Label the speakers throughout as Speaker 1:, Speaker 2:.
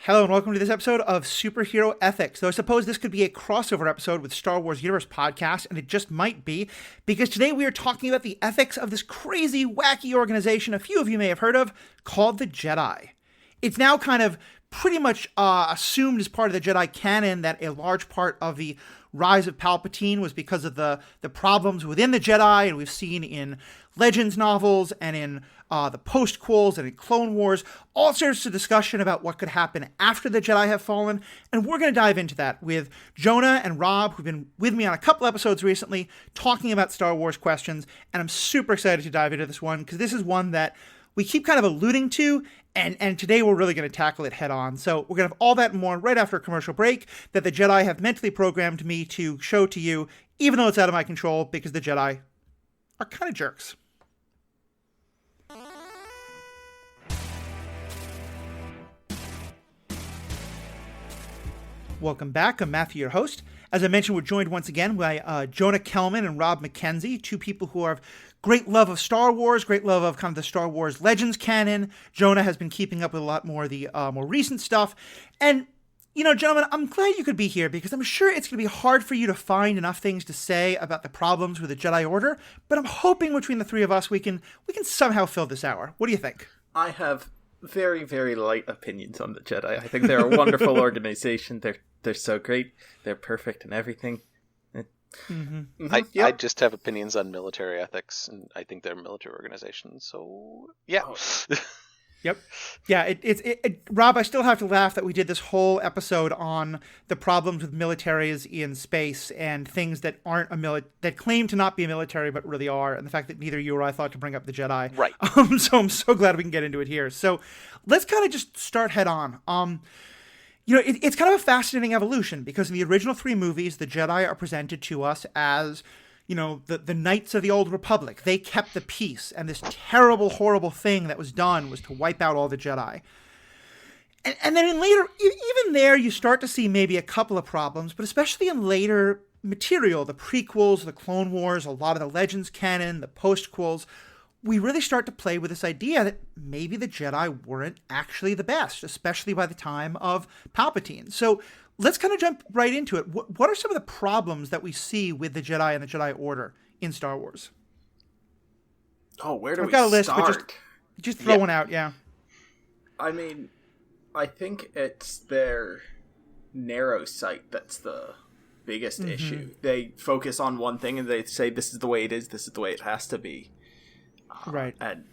Speaker 1: Hello and welcome to this episode of Superhero Ethics. Though I suppose this could be a crossover episode with Star Wars Universe Podcast, and it just might be, because today we are talking about the ethics of this crazy, wacky organization a few of you may have heard of, called the Jedi. It's now kind of pretty much assumed as part of the Jedi canon that a large part of the rise of Palpatine was because of the problems within the Jedi, and we've seen in Legends novels and in the post-quels and in Clone Wars, all sorts of discussion about what could happen after the Jedi have fallen, and we're going to dive into that with Jonah and Rob, who've been with me on a couple episodes recently, talking about Star Wars questions, and I'm super excited to dive into this one, because this is one that we keep kind of alluding to, and today we're really going to tackle it head on. So we're going to have all that and more right after a commercial break that the Jedi have mentally programmed me to show to you, even though it's out of my control, because the Jedi are kind of jerks. Welcome back. I'm Matthew, your host. As I mentioned, we're joined once again by Jonah Kelman and Rob McKenzie, two people who have great love of Star Wars, great love of kind of the Star Wars Legends canon. Jonah has been keeping up with a lot more of the more recent stuff. And, you know, gentlemen, I'm glad you could be here because I'm sure it's going to be hard for you to find enough things to say about the problems with the Jedi Order, but I'm hoping between the three of us we can somehow fill this hour. What do you think?
Speaker 2: I have very, very light opinions on the Jedi. I think they're a wonderful organization. They're so great. They're perfect and everything.
Speaker 3: I just have opinions on military ethics, and I think they're a military organization. So, yeah.
Speaker 1: Oh. Yep. Yeah, Rob, I still have to laugh that we did this whole episode on the problems with militaries in space and things that aren't that claim to not be a military but really are, and the fact that neither you or I thought to bring up the Jedi.
Speaker 3: Right.
Speaker 1: So I'm so glad we can get into it here. So let's kind of just start head on. You know, it's kind of a fascinating evolution because in the original three movies, the Jedi are presented to us as, you know, the Knights of the Old Republic. They kept the peace, and this terrible, horrible thing that was done was to wipe out all the Jedi. And then in later, even there, you start to see maybe a couple of problems, but especially in later material, the prequels, the Clone Wars, a lot of the Legends canon, the post-quels, we really start to play with this idea that maybe the Jedi weren't actually the best, especially by the time of Palpatine. So let's kind of jump right into it. What are some of the problems that we see with the Jedi and the Jedi Order in Star Wars?
Speaker 2: Oh, where do
Speaker 1: I've
Speaker 2: we
Speaker 1: got a list,
Speaker 2: start?
Speaker 1: but just throw one out, yeah.
Speaker 2: I mean, I think it's their narrow sight that's the biggest issue. They focus on one thing and they say, this is the way it is, this is the way it has to be.
Speaker 1: Right.
Speaker 2: And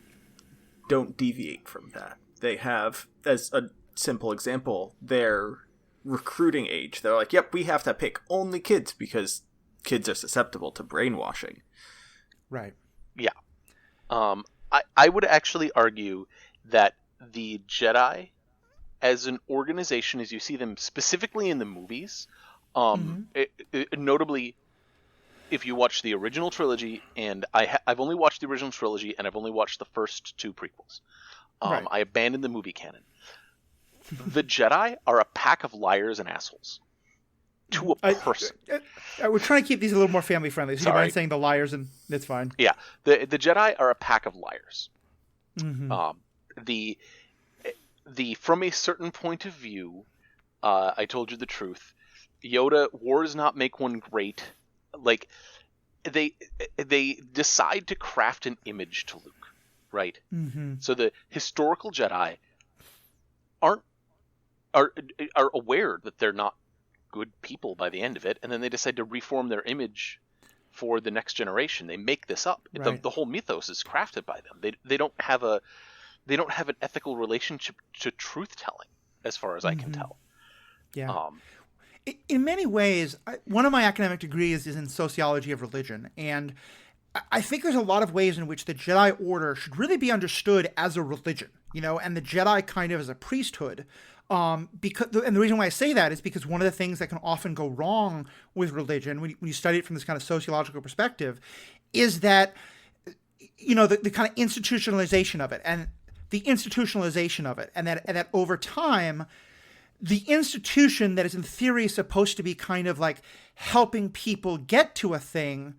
Speaker 2: don't deviate from that. They have, as a simple example, their recruiting age. They're like, yep, we have to pick only kids because kids are susceptible to brainwashing.
Speaker 1: Right.
Speaker 3: Yeah. I would actually argue that the Jedi, as an organization, as you see them specifically in the movies, notably, if you watch the original trilogy, and I've only watched the original trilogy, and I've only watched the first two prequels.
Speaker 1: Right.
Speaker 3: I abandoned the movie canon. The Jedi are a pack of liars and assholes. To a person.
Speaker 1: We're trying to keep these a little more family friendly. So you mind saying the liars, and it's fine.
Speaker 3: Yeah. The Jedi are a pack of liars. The from a certain point of view, I told you the truth. Yoda, wars not make one great. Like, they decide to craft an image to Luke, right? So the historical Jedi are aware that they're not good people by the end of it, and then they decide to reform their image for the next generation. They make this up.
Speaker 1: Right.
Speaker 3: The whole mythos is crafted by them. They don't have an ethical relationship to truth telling, as far as I can tell.
Speaker 1: Yeah. In many ways, one of my academic degrees is in sociology of religion, and I think there's a lot of ways in which the Jedi Order should really be understood as a religion, you know, and the Jedi kind of as a priesthood. And the reason why I say that is because one of the things that can often go wrong with religion, when you study it from this kind of sociological perspective, is that, you know, the kind of institutionalization of it, and that over time, the institution that is in theory supposed to be kind of like helping people get to a thing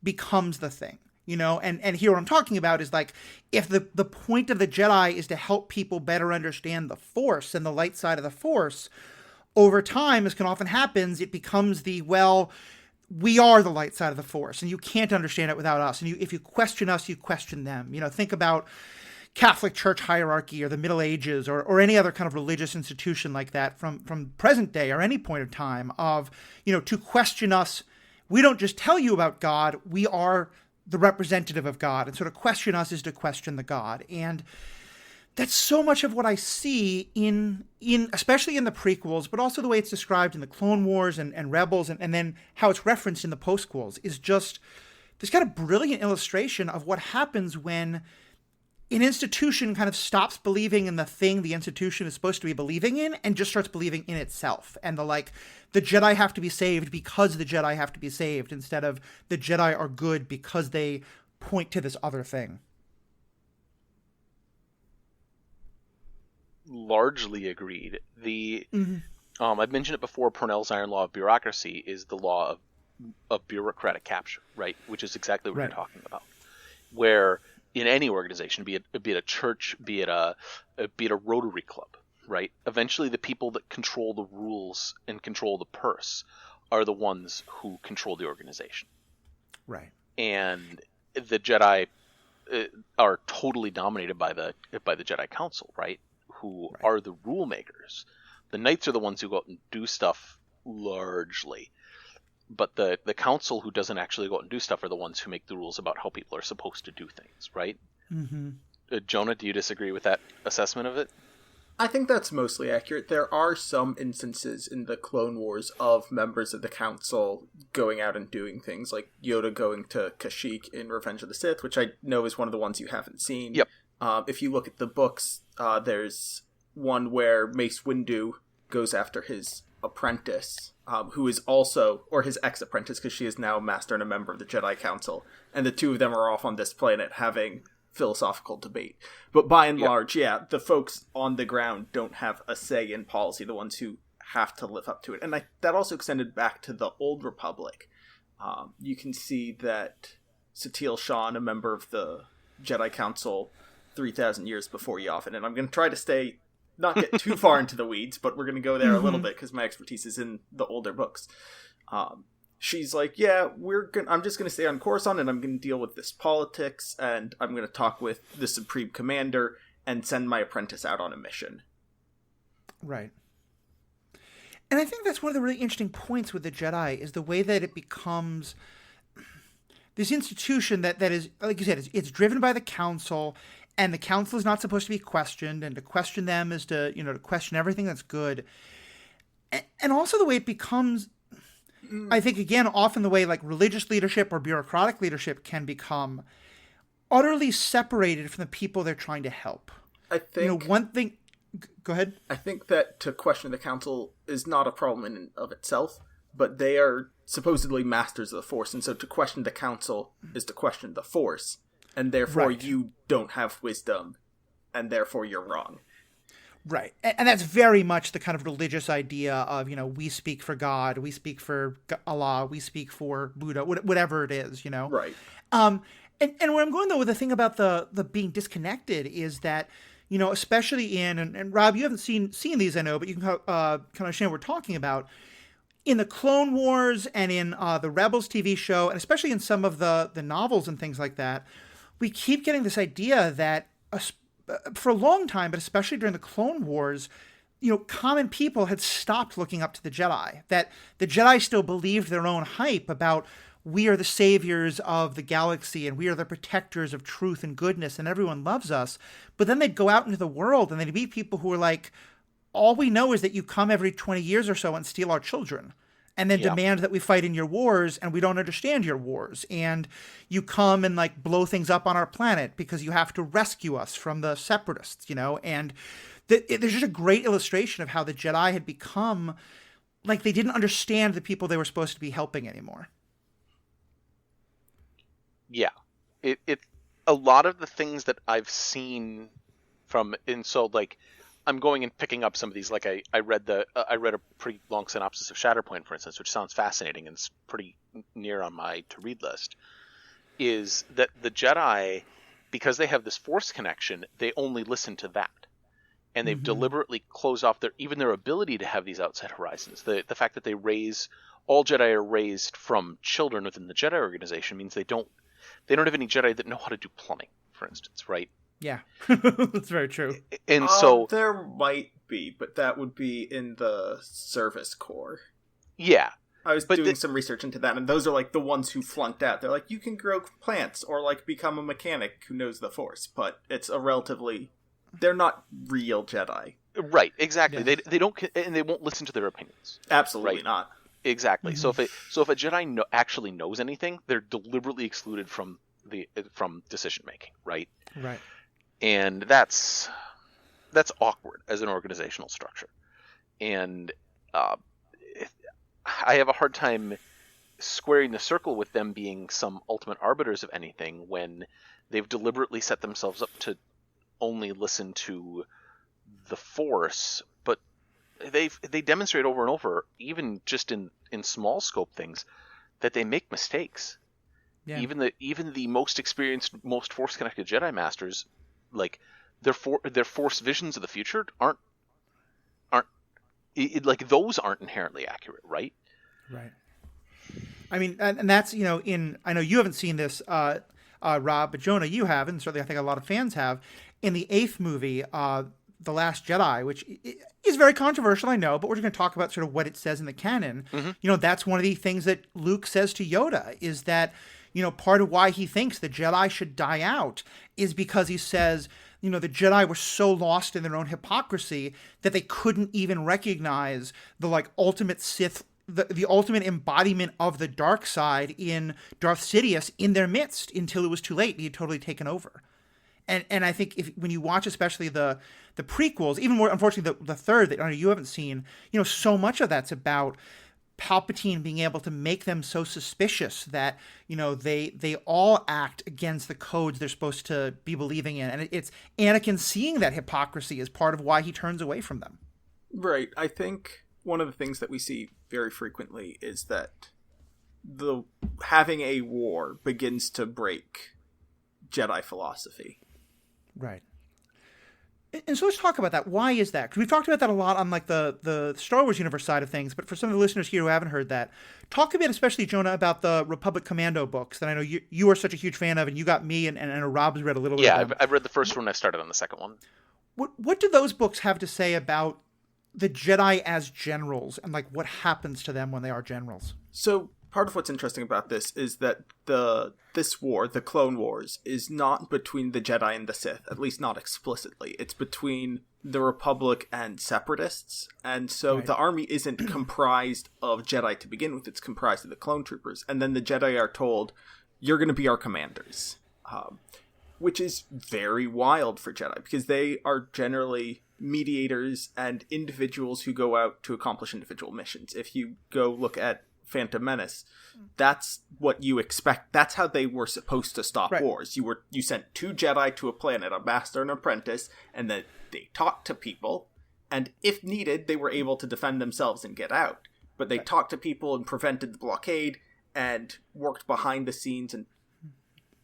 Speaker 1: becomes the thing. and here what I'm talking about is like, if the point of the Jedi is to help people better understand the Force and the light side of the Force, over time, as can often happens, it becomes we are the light side of the Force, and you can't understand it without us. And if you question us, you question them. Think about Catholic Church hierarchy or the Middle Ages or any other kind of religious institution like that from present day or any point of time of, to question us. We don't just tell you about God, we are the representative of God. And sort of question us is to question the God. And that's so much of what I see in especially in the prequels, but also the way it's described in the Clone Wars and Rebels, and then how it's referenced in the postquels is just this kind of brilliant illustration of what happens when an institution kind of stops believing in the thing the institution is supposed to be believing in and just starts believing in itself. And the Jedi have to be saved because the Jedi have to be saved, instead of the Jedi are good because they point to this other thing.
Speaker 3: Largely agreed. I've mentioned it before. Parnell's iron law of bureaucracy is the law of bureaucratic capture, right? Which is exactly what you're talking about. Where in any organization, be it a church, be it a Rotary Club, right? Eventually, the people that control the rules and control the purse are the ones who control the organization,
Speaker 1: right?
Speaker 3: And the Jedi are totally dominated by the Jedi Council, right? Who are the rule makers. The Knights are the ones who go out and do stuff largely. But the council who doesn't actually go out and do stuff are the ones who make the rules about how people are supposed to do things, right?
Speaker 1: Mm-hmm.
Speaker 3: Jonah, do you disagree with that assessment of it?
Speaker 2: I think that's mostly accurate. There are some instances in the Clone Wars of members of the council going out and doing things, like Yoda going to Kashyyyk in Revenge of the Sith, which I know is one of the ones you haven't seen.
Speaker 3: Yep.
Speaker 2: If you look at the books, there's one where Mace Windu goes after his apprentice, who is also, or his ex-apprentice, because she is now a master and a member of the Jedi Council, and the two of them are off on this planet having philosophical debate. But by and large, the folks on the ground don't have a say in policy, the ones who have to live up to it. And that also extended back to the Old Republic. You can see that Satele Shan, a member of the Jedi Council 3,000 years before Yavin, and I'm going to try to not get too far into the weeds, but we're going to go there a little bit because my expertise is in the older books. She's like, I'm just going to stay on Coruscant, and I'm going to deal with this politics, and I'm going to talk with the Supreme Commander and send my apprentice out on a mission.
Speaker 1: Right. And I think that's one of the really interesting points with the Jedi is the way that it becomes this institution that is, like you said, it's driven by the Council, and the Council is not supposed to be questioned, and to question them is to question everything that's good. And also the way it becomes, I think, again, often the way like religious leadership or bureaucratic leadership can become utterly separated from the people they're trying to help.
Speaker 2: I think
Speaker 1: one thing. Go ahead.
Speaker 2: I think that to question the Council is not a problem in and of itself, but they are supposedly masters of the Force, and so to question the Council is to question the Force, and therefore you don't have wisdom, and therefore you're wrong.
Speaker 1: Right. And that's very much the kind of religious idea of, we speak for God, we speak for Allah, we speak for Buddha, whatever it is,
Speaker 2: Right.
Speaker 1: And where I'm going, though, with the thing about the being disconnected is that, especially and Rob, you haven't seen these, I know, but you can kind of understand what we're talking about. In the Clone Wars and in the Rebels TV show, and especially in some of the novels and things like that, we keep getting this idea that for a long time, but especially during the Clone Wars, common people had stopped looking up to the Jedi. That the Jedi still believed their own hype about we are the saviors of the galaxy and we are the protectors of truth and goodness and everyone loves us. But then they'd go out into the world and they'd meet people who were like, all we know is that you come every 20 years or so and steal our children. And then demand that we fight in your wars, and we don't understand your wars. And you come and blow things up on our planet because you have to rescue us from the separatists, And there's just a great illustration of how the Jedi had become they didn't understand the people they were supposed to be helping anymore.
Speaker 3: Yeah, it a lot of the things that I've seen I'm going and picking up some of these. I read a pretty long synopsis of Shatterpoint, for instance, which sounds fascinating and it's pretty near on my to-read list. is that the Jedi, because they have this Force connection, they only listen to that. And they've deliberately closed off their ability to have these outside horizons. The fact that all Jedi are raised from children within the Jedi organization means they don't have any Jedi that know how to do plumbing, for instance, right?
Speaker 1: Yeah, that's very true.
Speaker 3: And so
Speaker 2: there might be, but that would be in the service corps.
Speaker 3: Yeah.
Speaker 2: I was doing some research into that, and those are like the ones who flunked out. They're like, you can grow plants or like become a mechanic who knows the Force, but it's a relatively... They're not real Jedi.
Speaker 3: Right, exactly.
Speaker 1: Yeah.
Speaker 3: They don't, and they won't listen to their opinions.
Speaker 2: Absolutely
Speaker 3: right?
Speaker 2: not.
Speaker 3: Exactly. So if a Jedi actually knows anything, they're deliberately excluded from decision making, right?
Speaker 1: Right.
Speaker 3: And that's awkward as an organizational structure. And I have a hard time squaring the circle with them being some ultimate arbiters of anything when they've deliberately set themselves up to only listen to the Force, but they demonstrate over and over, even just in small scope things, that they make mistakes. Yeah. Even the most experienced, most Force connected Jedi masters, like their Force visions of the future aren't like those aren't inherently accurate, right?
Speaker 1: Right. I mean, and that's, I know you haven't seen this, Rob, but Jonah, you have, and certainly I think a lot of fans have. In the 8th movie, The Last Jedi, which is very controversial, I know, but we're just going to talk about sort of what it says in the canon. Mm-hmm. That's one of the things that Luke says to Yoda, is that, part of why he thinks the Jedi should die out is because he says, the Jedi were so lost in their own hypocrisy that they couldn't even recognize the ultimate Sith, the ultimate embodiment of the dark side in Darth Sidious in their midst until it was too late. He had totally taken over. And I think when you watch especially the prequels, even more, unfortunately, the third that you haven't seen, so much of that's about Palpatine being able to make them so suspicious that, they all act against the codes they're supposed to be believing in. And it's Anakin seeing that hypocrisy as part of why he turns away from them.
Speaker 2: Right. I think one of the things that we see very frequently is that having a war begins to break Jedi philosophy.
Speaker 1: Right. And so let's talk about that. Why is that? Because we've talked about that a lot on the Star Wars universe side of things, but for some of the listeners here who haven't heard that, talk a bit, especially Jonah, about the Republic Commando books that I know you are such a huge fan of, and you got me and I know Rob's read a little bit of them.
Speaker 3: Yeah, I've read the first one. I started on the second one.
Speaker 1: What do those books have to say about the Jedi as generals and what happens to them when they are generals?
Speaker 2: So part of what's interesting about this is that this war, the Clone Wars, is not between the Jedi and the Sith, at least not explicitly. It's between the Republic and Separatists, and so the army isn't comprised of Jedi to begin with, it's comprised of the clone troopers, and then the Jedi are told, you're going to be our commanders, which is very wild for Jedi, because they are generally mediators and individuals who go out to accomplish individual missions. If you go look at Phantom Menace, that's what you expect. That's how they were supposed to stop wars. You sent 2 Jedi to a planet, a master and apprentice, and then they talked to people, and if needed, they were able to defend themselves and get out. But they talked to people and prevented the blockade and worked behind the scenes and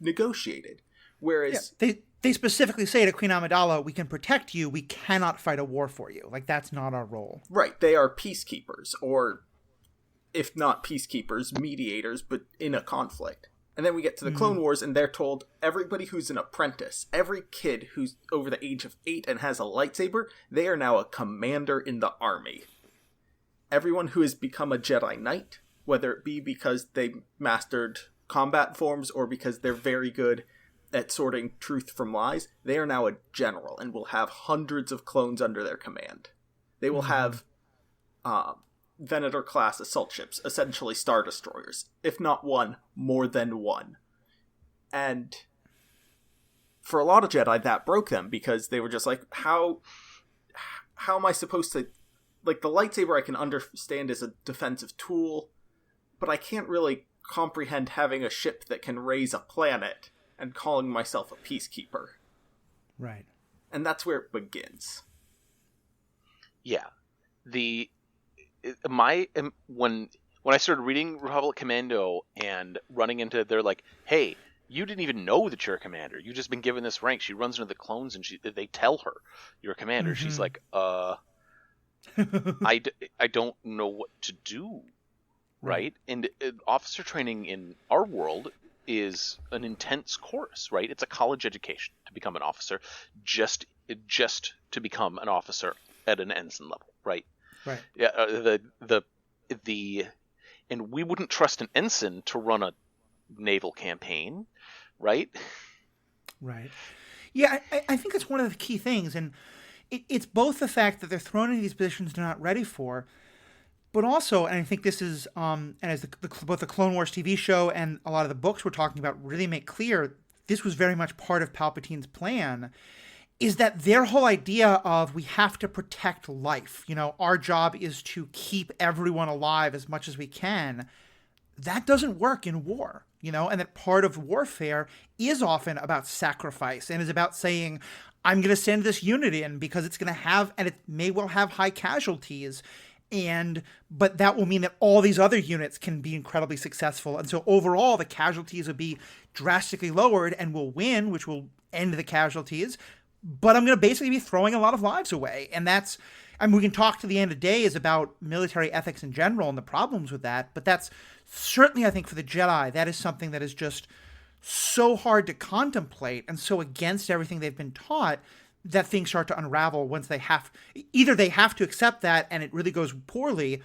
Speaker 2: negotiated. Whereas
Speaker 1: they specifically say to Queen Amidala, we can protect you, we cannot fight a war for you. That's not our role.
Speaker 2: Right, they are peacekeepers, or if not peacekeepers, mediators, but in a conflict. And then we get to the Clone Wars, and they're told everybody who's an apprentice, every kid who's over the age of 8 and has a lightsaber, they are now a commander in the army. Everyone who has become a Jedi Knight, whether it be because they mastered combat forms or because they're very good at sorting truth from lies, they are now a general and will have hundreds of clones under their command. They will have Venator-class assault ships, essentially Star Destroyers. If not one, more than one. And for a lot of Jedi, that broke them, because they were just like, how am I supposed to... the lightsaber I can understand as a defensive tool, but I can't really comprehend having a ship that can raise a planet and calling myself a peacekeeper.
Speaker 1: Right.
Speaker 2: And that's where it begins.
Speaker 3: Yeah. When I started reading Republic Commando and running into, they're like, hey, You didn't even know that you're a commander. You've just been given this rank. She runs into the clones and they tell her you're a commander. She's like, I don't know what to do, right? And officer training in our world is an intense course, right? It's a college education to become an officer, just to become an officer at an ensign level, right?
Speaker 1: Right.
Speaker 3: Yeah. And we wouldn't trust an ensign to run a naval campaign, right?
Speaker 1: Right. Yeah, I think that's one of the key things, and it's both the fact that they're thrown into these positions they're not ready for, but also, and I think this is, and as both the Clone Wars TV show and a lot of the books we're talking about really make clear, this was very much part of Palpatine's plan, is that their whole idea of we have to protect life, our job is to keep everyone alive as much as we can, that doesn't work in war, and that part of warfare is often about sacrifice and is about saying, I'm going to send this unit in because it's going to have, and it may well have high casualties, but that will mean that all these other units can be incredibly successful. And so overall, the casualties will be drastically lowered and we'll win, which will end the casualties. But I'm going to basically be throwing a lot of lives away. And we can talk to the end of days about military ethics in general and the problems with that. But that's certainly, I think, for the Jedi, that is something that is just so hard to contemplate and so against everything they've been taught that things start to unravel once they have to accept that and it really goes poorly,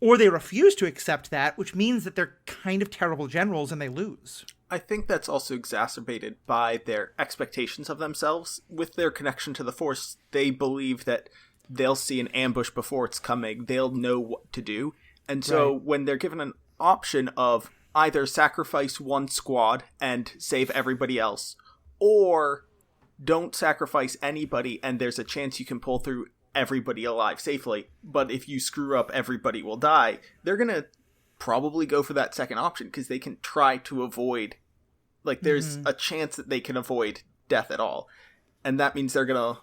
Speaker 1: or they refuse to accept that, which means that they're kind of terrible generals and they lose.
Speaker 2: I think that's also exacerbated by their expectations of themselves. With their connection to the Force, they believe that they'll see an ambush before it's coming. They'll know what to do. And so when they're given an option of either sacrifice one squad and save everybody else, or don't sacrifice anybody and there's a chance you can pull through everybody alive safely, but if you screw up, everybody will die, they're going to probably go for that second option because they can try to avoid, there's a chance that they can avoid death at all. And that means they're going to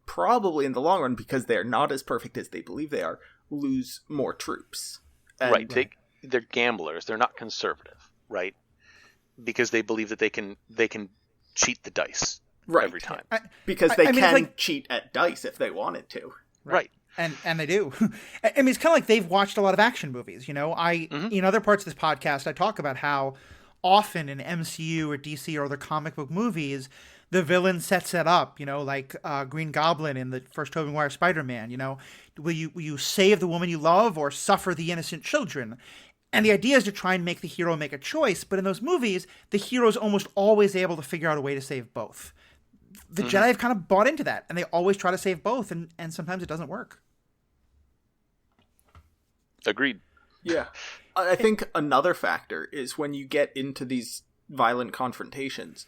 Speaker 2: probably in the long run, because they're not as perfect as they believe they are, lose more troops.
Speaker 3: And they're gamblers. They're not conservative, right? Because they believe that they can cheat the dice every time.
Speaker 2: Because they can cheat at dice if they wanted to.
Speaker 3: Right.
Speaker 1: And they do. I mean, it's kind of like they've watched a lot of action movies. In other parts of this podcast, I talk about how often in MCU or DC or other comic book movies, the villain sets it up, like Green Goblin in the first Tobey Maguire Spider-Man, will you save the woman you love or suffer the innocent children? And the idea is to try and make the hero make a choice, but in those movies, the hero is almost always able to figure out a way to save both. The Jedi have kind of bought into that, and they always try to save both, and sometimes it doesn't work.
Speaker 3: Agreed.
Speaker 2: Yeah. I think another factor is when you get into these violent confrontations,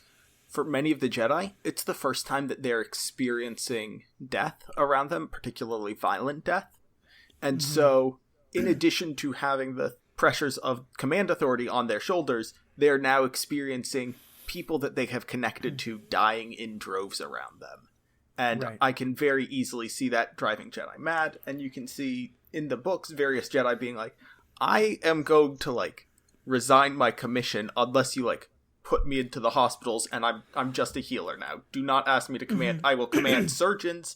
Speaker 2: for many of the Jedi, it's the first time that they're experiencing death around them, particularly violent death. And so, in addition to having the pressures of command authority on their shoulders, they're now experiencing people that they have connected to dying in droves around them. And I can very easily see that driving Jedi mad, and you can see in the books various Jedi being like, I am going to resign my commission unless you put me into the hospitals and I'm just a healer now. Do not ask me to command. I will command surgeons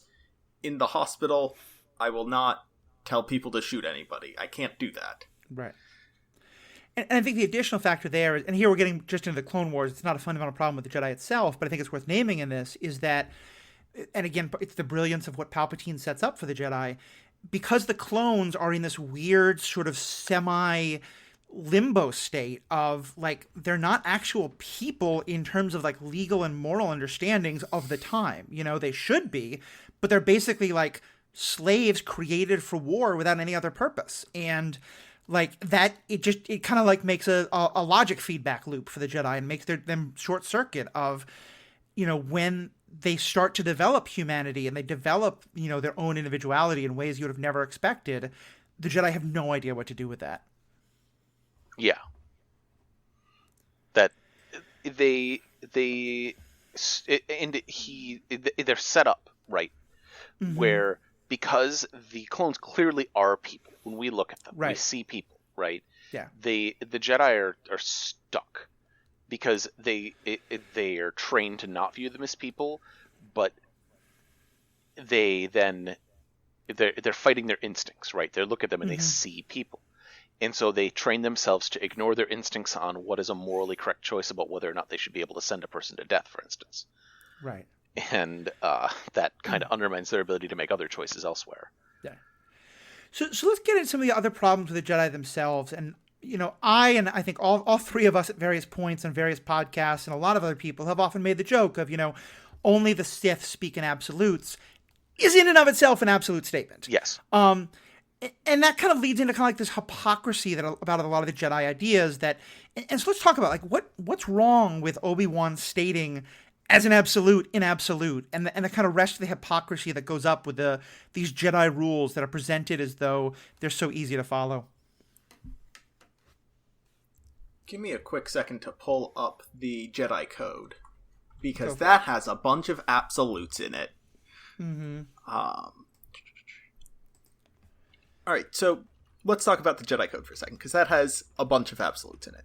Speaker 2: in the hospital. I will not tell people to shoot anybody. I can't do that.
Speaker 1: Right. And I think the additional factor there, and here we're getting just into the Clone Wars, it's not a fundamental problem with the Jedi itself, but I think it's worth naming in this, is that, and again, it's the brilliance of what Palpatine sets up for the Jedi, because the clones are in this weird sort of semi-limbo state of, they're not actual people in terms of, legal and moral understandings of the time. They should be, but they're basically, slaves created for war without any other purpose. And that, it kind of makes a logic feedback loop for the Jedi and makes them short circuit of, when they start to develop humanity and they develop, their own individuality in ways you would have never expected, the Jedi have no idea what to do with that.
Speaker 3: Yeah. That they're set up, right? Where, because the clones clearly are people, when we look at them, we see people, right?
Speaker 1: Yeah.
Speaker 3: The Jedi are stuck. because they are trained to not view them as people, but they're fighting their instincts, right? They look at them and they see people. And so they train themselves to ignore their instincts on what is a morally correct choice about whether or not they should be able to send a person to death, for instance.
Speaker 1: Right.
Speaker 3: And that kind of undermines their ability to make other choices elsewhere.
Speaker 1: Yeah. So let's get into some of the other problems with the Jedi themselves. And, I think all three of us at various points on various podcasts and a lot of other people have often made the joke of, only the Sith speak in absolutes is in and of itself an absolute statement.
Speaker 3: Yes.
Speaker 1: And that kind of leads into kind of like this hypocrisy about a lot of the Jedi ideas and so let's talk about like what's wrong with Obi-Wan stating as an absolute in absolute and the kind of rest of the hypocrisy that goes up with these Jedi rules that are presented as though they're so easy to follow.
Speaker 2: Give me a quick second to pull up the Jedi Code, because that has a bunch of absolutes in it. Mm-hmm. All right, so let's talk about the Jedi Code for a second, because that has a bunch of absolutes in it.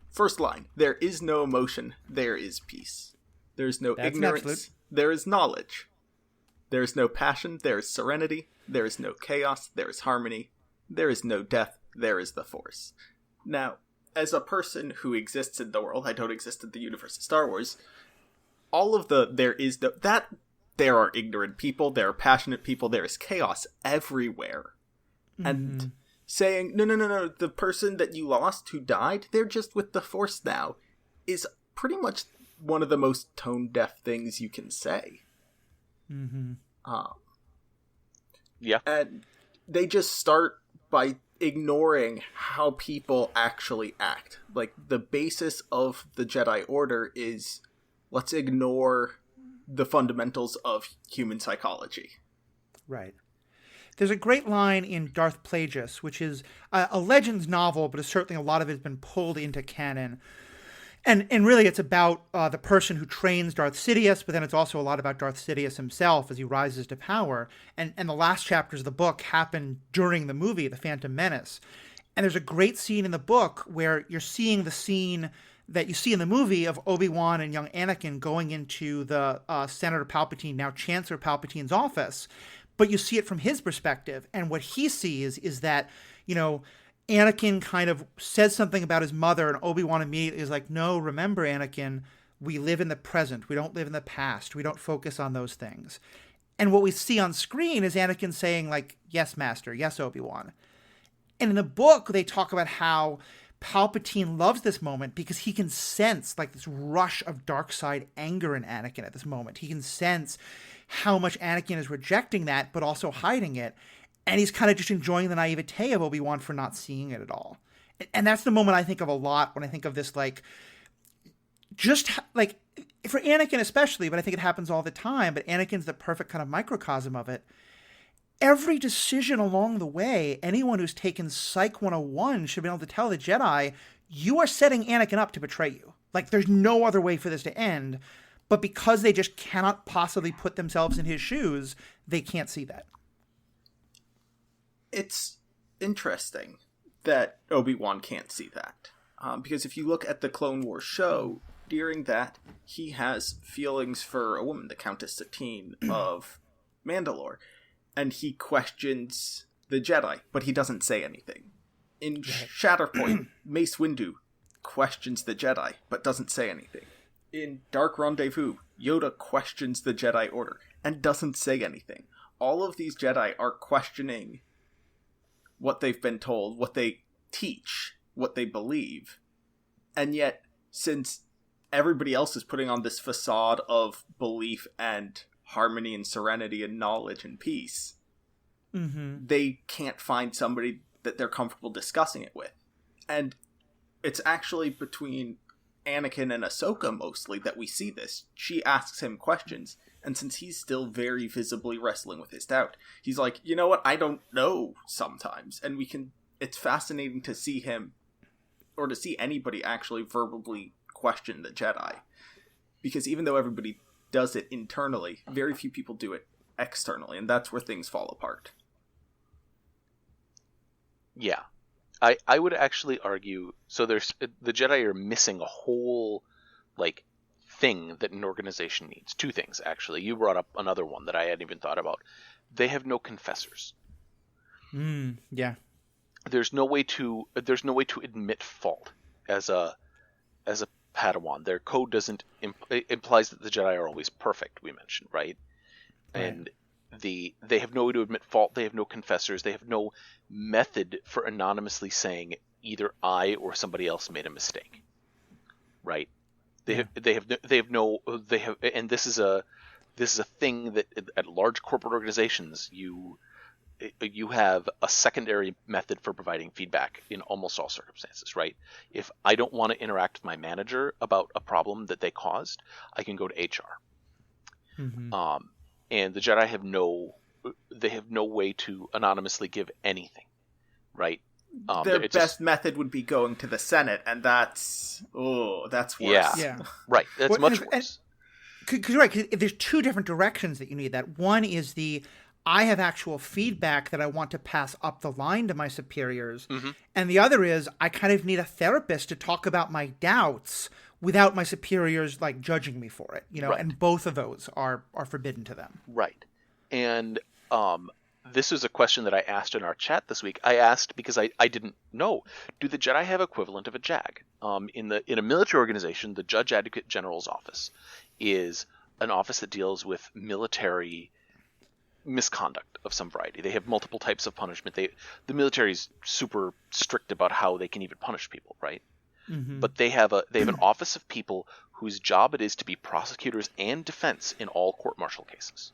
Speaker 2: First line, there is no emotion, there is peace. There is no ignorance, there is knowledge. There is no passion, there is serenity. There is no chaos, there is harmony. There is no death, there is the Force. Now, as a person who exists in the world, I don't exist in the universe of Star Wars, all of there are ignorant people, there are passionate people, there is chaos everywhere. And saying, no, the person that you lost who died, they're just with the Force now, is pretty much one of the most tone-deaf things you can say.
Speaker 1: Mm-hmm.
Speaker 3: Yeah.
Speaker 2: And they just start by ignoring how people actually act. Like, the basis of the Jedi Order is, let's ignore the fundamentals of human psychology.
Speaker 1: Right. There's a great line in Darth Plagueis, which is a Legends novel, but certainly a lot of it has been pulled into canon. And really it's about the person who trains Darth Sidious, but then it's also a lot about Darth Sidious himself as he rises to power. And the last chapters of the book happen during the movie, The Phantom Menace. And there's a great scene in the book where you're seeing the scene that you see in the movie of Obi-Wan and young Anakin going into the Senator Palpatine, now Chancellor Palpatine's office. But you see it from his perspective. And what he sees is that, Anakin kind of says something about his mother, and Obi-Wan immediately is like, no, remember, Anakin, we live in the present. We don't live in the past. We don't focus on those things. And what we see on screen is Anakin saying, like, yes, Master. Yes, Obi-Wan. And in the book, they talk about how Palpatine loves this moment because he can sense, like, this rush of dark side anger in Anakin at this moment. He can sense how much Anakin is rejecting that, but also hiding it. And he's kind of just enjoying the naivete of Obi-Wan for not seeing it at all. And that's the moment I think of a lot when I think of this, like, just, like, for Anakin especially, but I think it happens all the time, but Anakin's the perfect kind of microcosm of it. Every decision along the way, anyone who's taken Psych 101 should be able to tell the Jedi, you are setting Anakin up to betray you. Like, there's no other way for this to end. But because they just cannot possibly put themselves in his shoes, they can't see that.
Speaker 2: It's interesting that Obi-Wan can't see that. Because if you look at the Clone Wars show, during that, he has feelings for a woman, the Countess Satine of Mandalore. And he questions the Jedi, but he doesn't say anything. In Shatterpoint, Mace Windu questions the Jedi, but doesn't say anything. In Dark Rendezvous, Yoda questions the Jedi Order and doesn't say anything. All of these Jedi are questioning what they've been told, what they teach, what they believe. And yet, since everybody else is putting on this facade of belief and harmony and serenity and knowledge and peace, they can't find somebody that they're comfortable discussing it with. And it's actually between Anakin and Ahsoka mostly that we see this. She asks him questions, and since he's still very visibly wrestling with his doubt, he's like, you know what, I don't know sometimes. And it's fascinating to see him, or to see anybody actually verbally question the Jedi. Because even though everybody does it internally, very few people do it externally, and that's where things fall apart.
Speaker 3: Yeah. I would actually argue, so there's the Jedi are missing a whole like thing that an organization needs. Two things actually. You brought up another one that I hadn't even thought about. They have no confessors.
Speaker 1: Yeah.
Speaker 3: There's no way to admit fault as a Padawan. Their code doesn't it implies that the Jedi are always perfect. We mentioned, right? And they have no way to admit fault. They have no confessors. They have no method for anonymously saying either I or somebody else made a mistake. Right? And this is a thing that at large corporate organizations you have a secondary method for providing feedback in almost all circumstances, right? If I don't want to interact with my manager about a problem that they caused, I can go to HR.
Speaker 1: Mm-hmm.
Speaker 3: And the Jedi have no way to anonymously give anything, right?
Speaker 2: Their best method would be going to the Senate, and that's worse.
Speaker 1: Yeah.
Speaker 3: Right. That's much worse.
Speaker 1: Because you're right. 'Cause there's two different directions that you need that. One is I have actual feedback that I want to pass up the line to my superiors.
Speaker 3: Mm-hmm.
Speaker 1: And the other is I kind of need a therapist to talk about my doubts without my superiors like judging me for it,
Speaker 3: Right.
Speaker 1: And both of those are forbidden to them.
Speaker 3: Right. And this is a question that I asked in our chat this week. I asked because I didn't know. Do the Jedi have equivalent of a JAG? In a military organization, the Judge Advocate General's office is an office that deals with military misconduct of some variety. They have multiple types of punishment. The military is super strict about how they can even punish people, right?
Speaker 1: Mm-hmm.
Speaker 3: But they have an office of people whose job it is to be prosecutors and defense in all court-martial cases.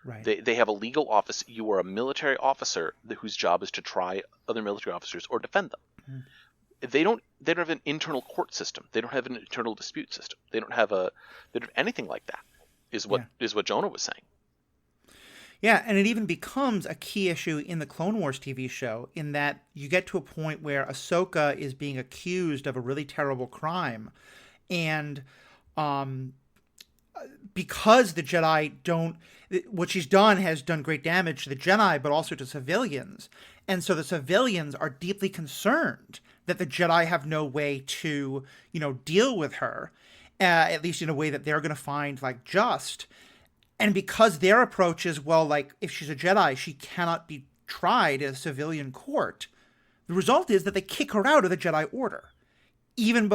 Speaker 1: Right.
Speaker 3: They have a legal office. You are a military officer whose job is to try other military officers or defend them. Mm-hmm. They don't have an internal court system. They don't have an internal dispute system. They don't have anything like that. Is what Jonah was saying.
Speaker 1: Yeah, and it even becomes a key issue in the Clone Wars TV show in that you get to a point where Ahsoka is being accused of a really terrible crime. And because the Jedi what she's done has done great damage to the Jedi, but also to civilians. And so the civilians are deeply concerned that the Jedi have no way to, deal with her, at least in a way that they're going to find just. And because their approach is, if she's a Jedi, she cannot be tried in a civilian court, the result is that they kick her out of the Jedi Order. Even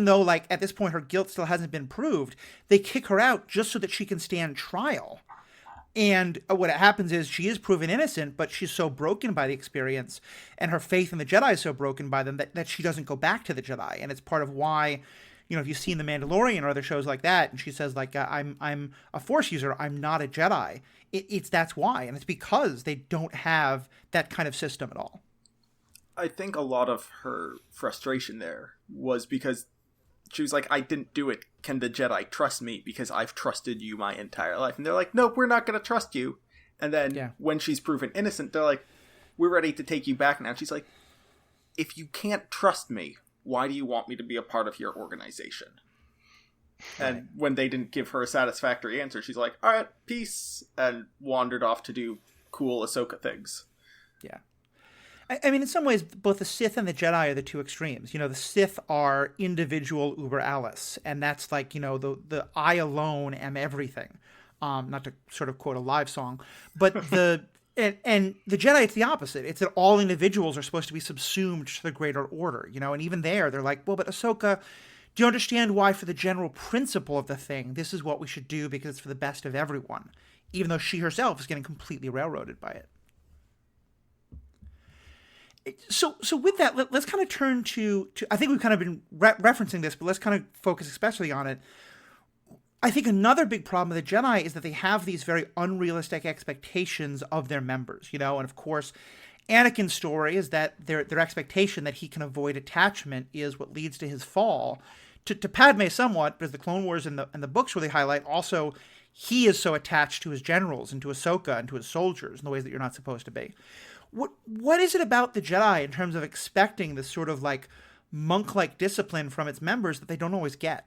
Speaker 1: though, at this point her guilt still hasn't been proved, they kick her out just so that she can stand trial. And what happens is she is proven innocent, but she's so broken by the experience, and her faith in the Jedi is so broken by them that she doesn't go back to the Jedi. And it's part of why... if you've seen The Mandalorian or other shows like that, and she says, I'm a Force user, I'm not a Jedi. That's why. And it's because they don't have that kind of system at all.
Speaker 2: I think a lot of her frustration there was because she was like, I didn't do it. Can the Jedi trust me? Because I've trusted you my entire life. And they're like, nope, we're not going to trust you. And then when she's proven innocent, they're like, we're ready to take you back now. And she's like, if you can't trust me, why do you want me to be a part of your organization? Right. And when they didn't give her a satisfactory answer, she's like, all right, peace, and wandered off to do cool Ahsoka things.
Speaker 1: Yeah. I mean, in some ways, both the Sith and the Jedi are the two extremes. The Sith are individual uber Alice, and that's the I alone am everything. Not to sort of quote a live song, but And the Jedi, it's the opposite. It's that all individuals are supposed to be subsumed to the greater order, and even there, they're like, well, but Ahsoka, do you understand why for the general principle of the thing, this is what we should do because it's for the best of everyone, even though she herself is getting completely railroaded by it. So with that, let's kind of turn to I think we've kind of been referencing this, but let's kind of focus especially on it. I think another big problem with the Jedi is that they have these very unrealistic expectations of their members, and of course, Anakin's story is that their expectation that he can avoid attachment is what leads to his fall. To Padme somewhat, because the Clone Wars and the books really highlight also he is so attached to his generals and to Ahsoka and to his soldiers in the ways that you're not supposed to be. What is it about the Jedi in terms of expecting this sort of monk-like discipline from its members that they don't always get?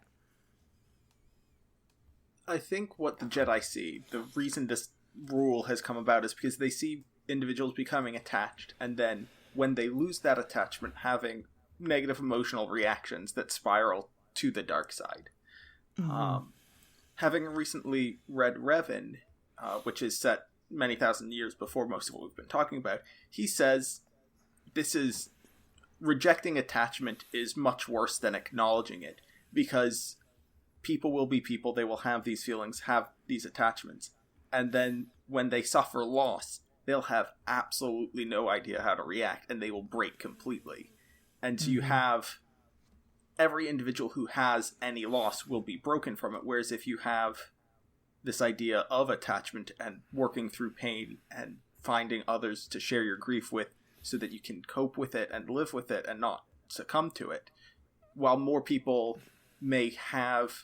Speaker 2: I think what the Jedi see, the reason this rule has come about is because they see individuals becoming attached and then when they lose that attachment, having negative emotional reactions that spiral to the dark side. Having recently read Revan, which is set many thousand years before most of what we've been talking about, he says this is rejecting attachment is much worse than acknowledging it, because people will be people, they will have these feelings, have these attachments, and then when they suffer loss, they'll have absolutely no idea how to react, and they will break completely. And so you have every individual who has any loss will be broken from it, whereas if you have this idea of attachment and working through pain and finding others to share your grief with so that you can cope with it and live with it and not succumb to it, while more people may have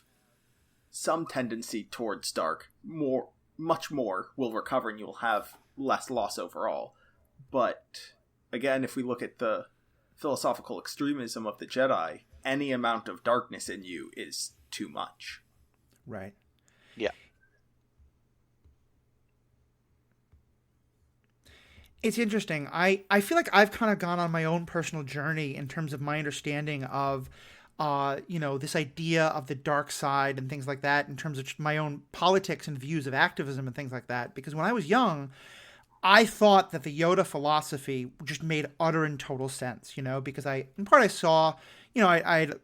Speaker 2: some tendency towards dark, much more will recover and you'll have less loss overall. But again, if we look at the philosophical extremism of the Jedi, any amount of darkness in you is too much.
Speaker 1: Right.
Speaker 3: Yeah.
Speaker 1: It's interesting. I feel like I've kind of gone on my own personal journey in terms of my understanding of, this idea of the dark side and things like that, in terms of my own politics and views of activism and things like that. Because when I was young, I thought that the Yoda philosophy just made utter and total sense, because I saw, I had,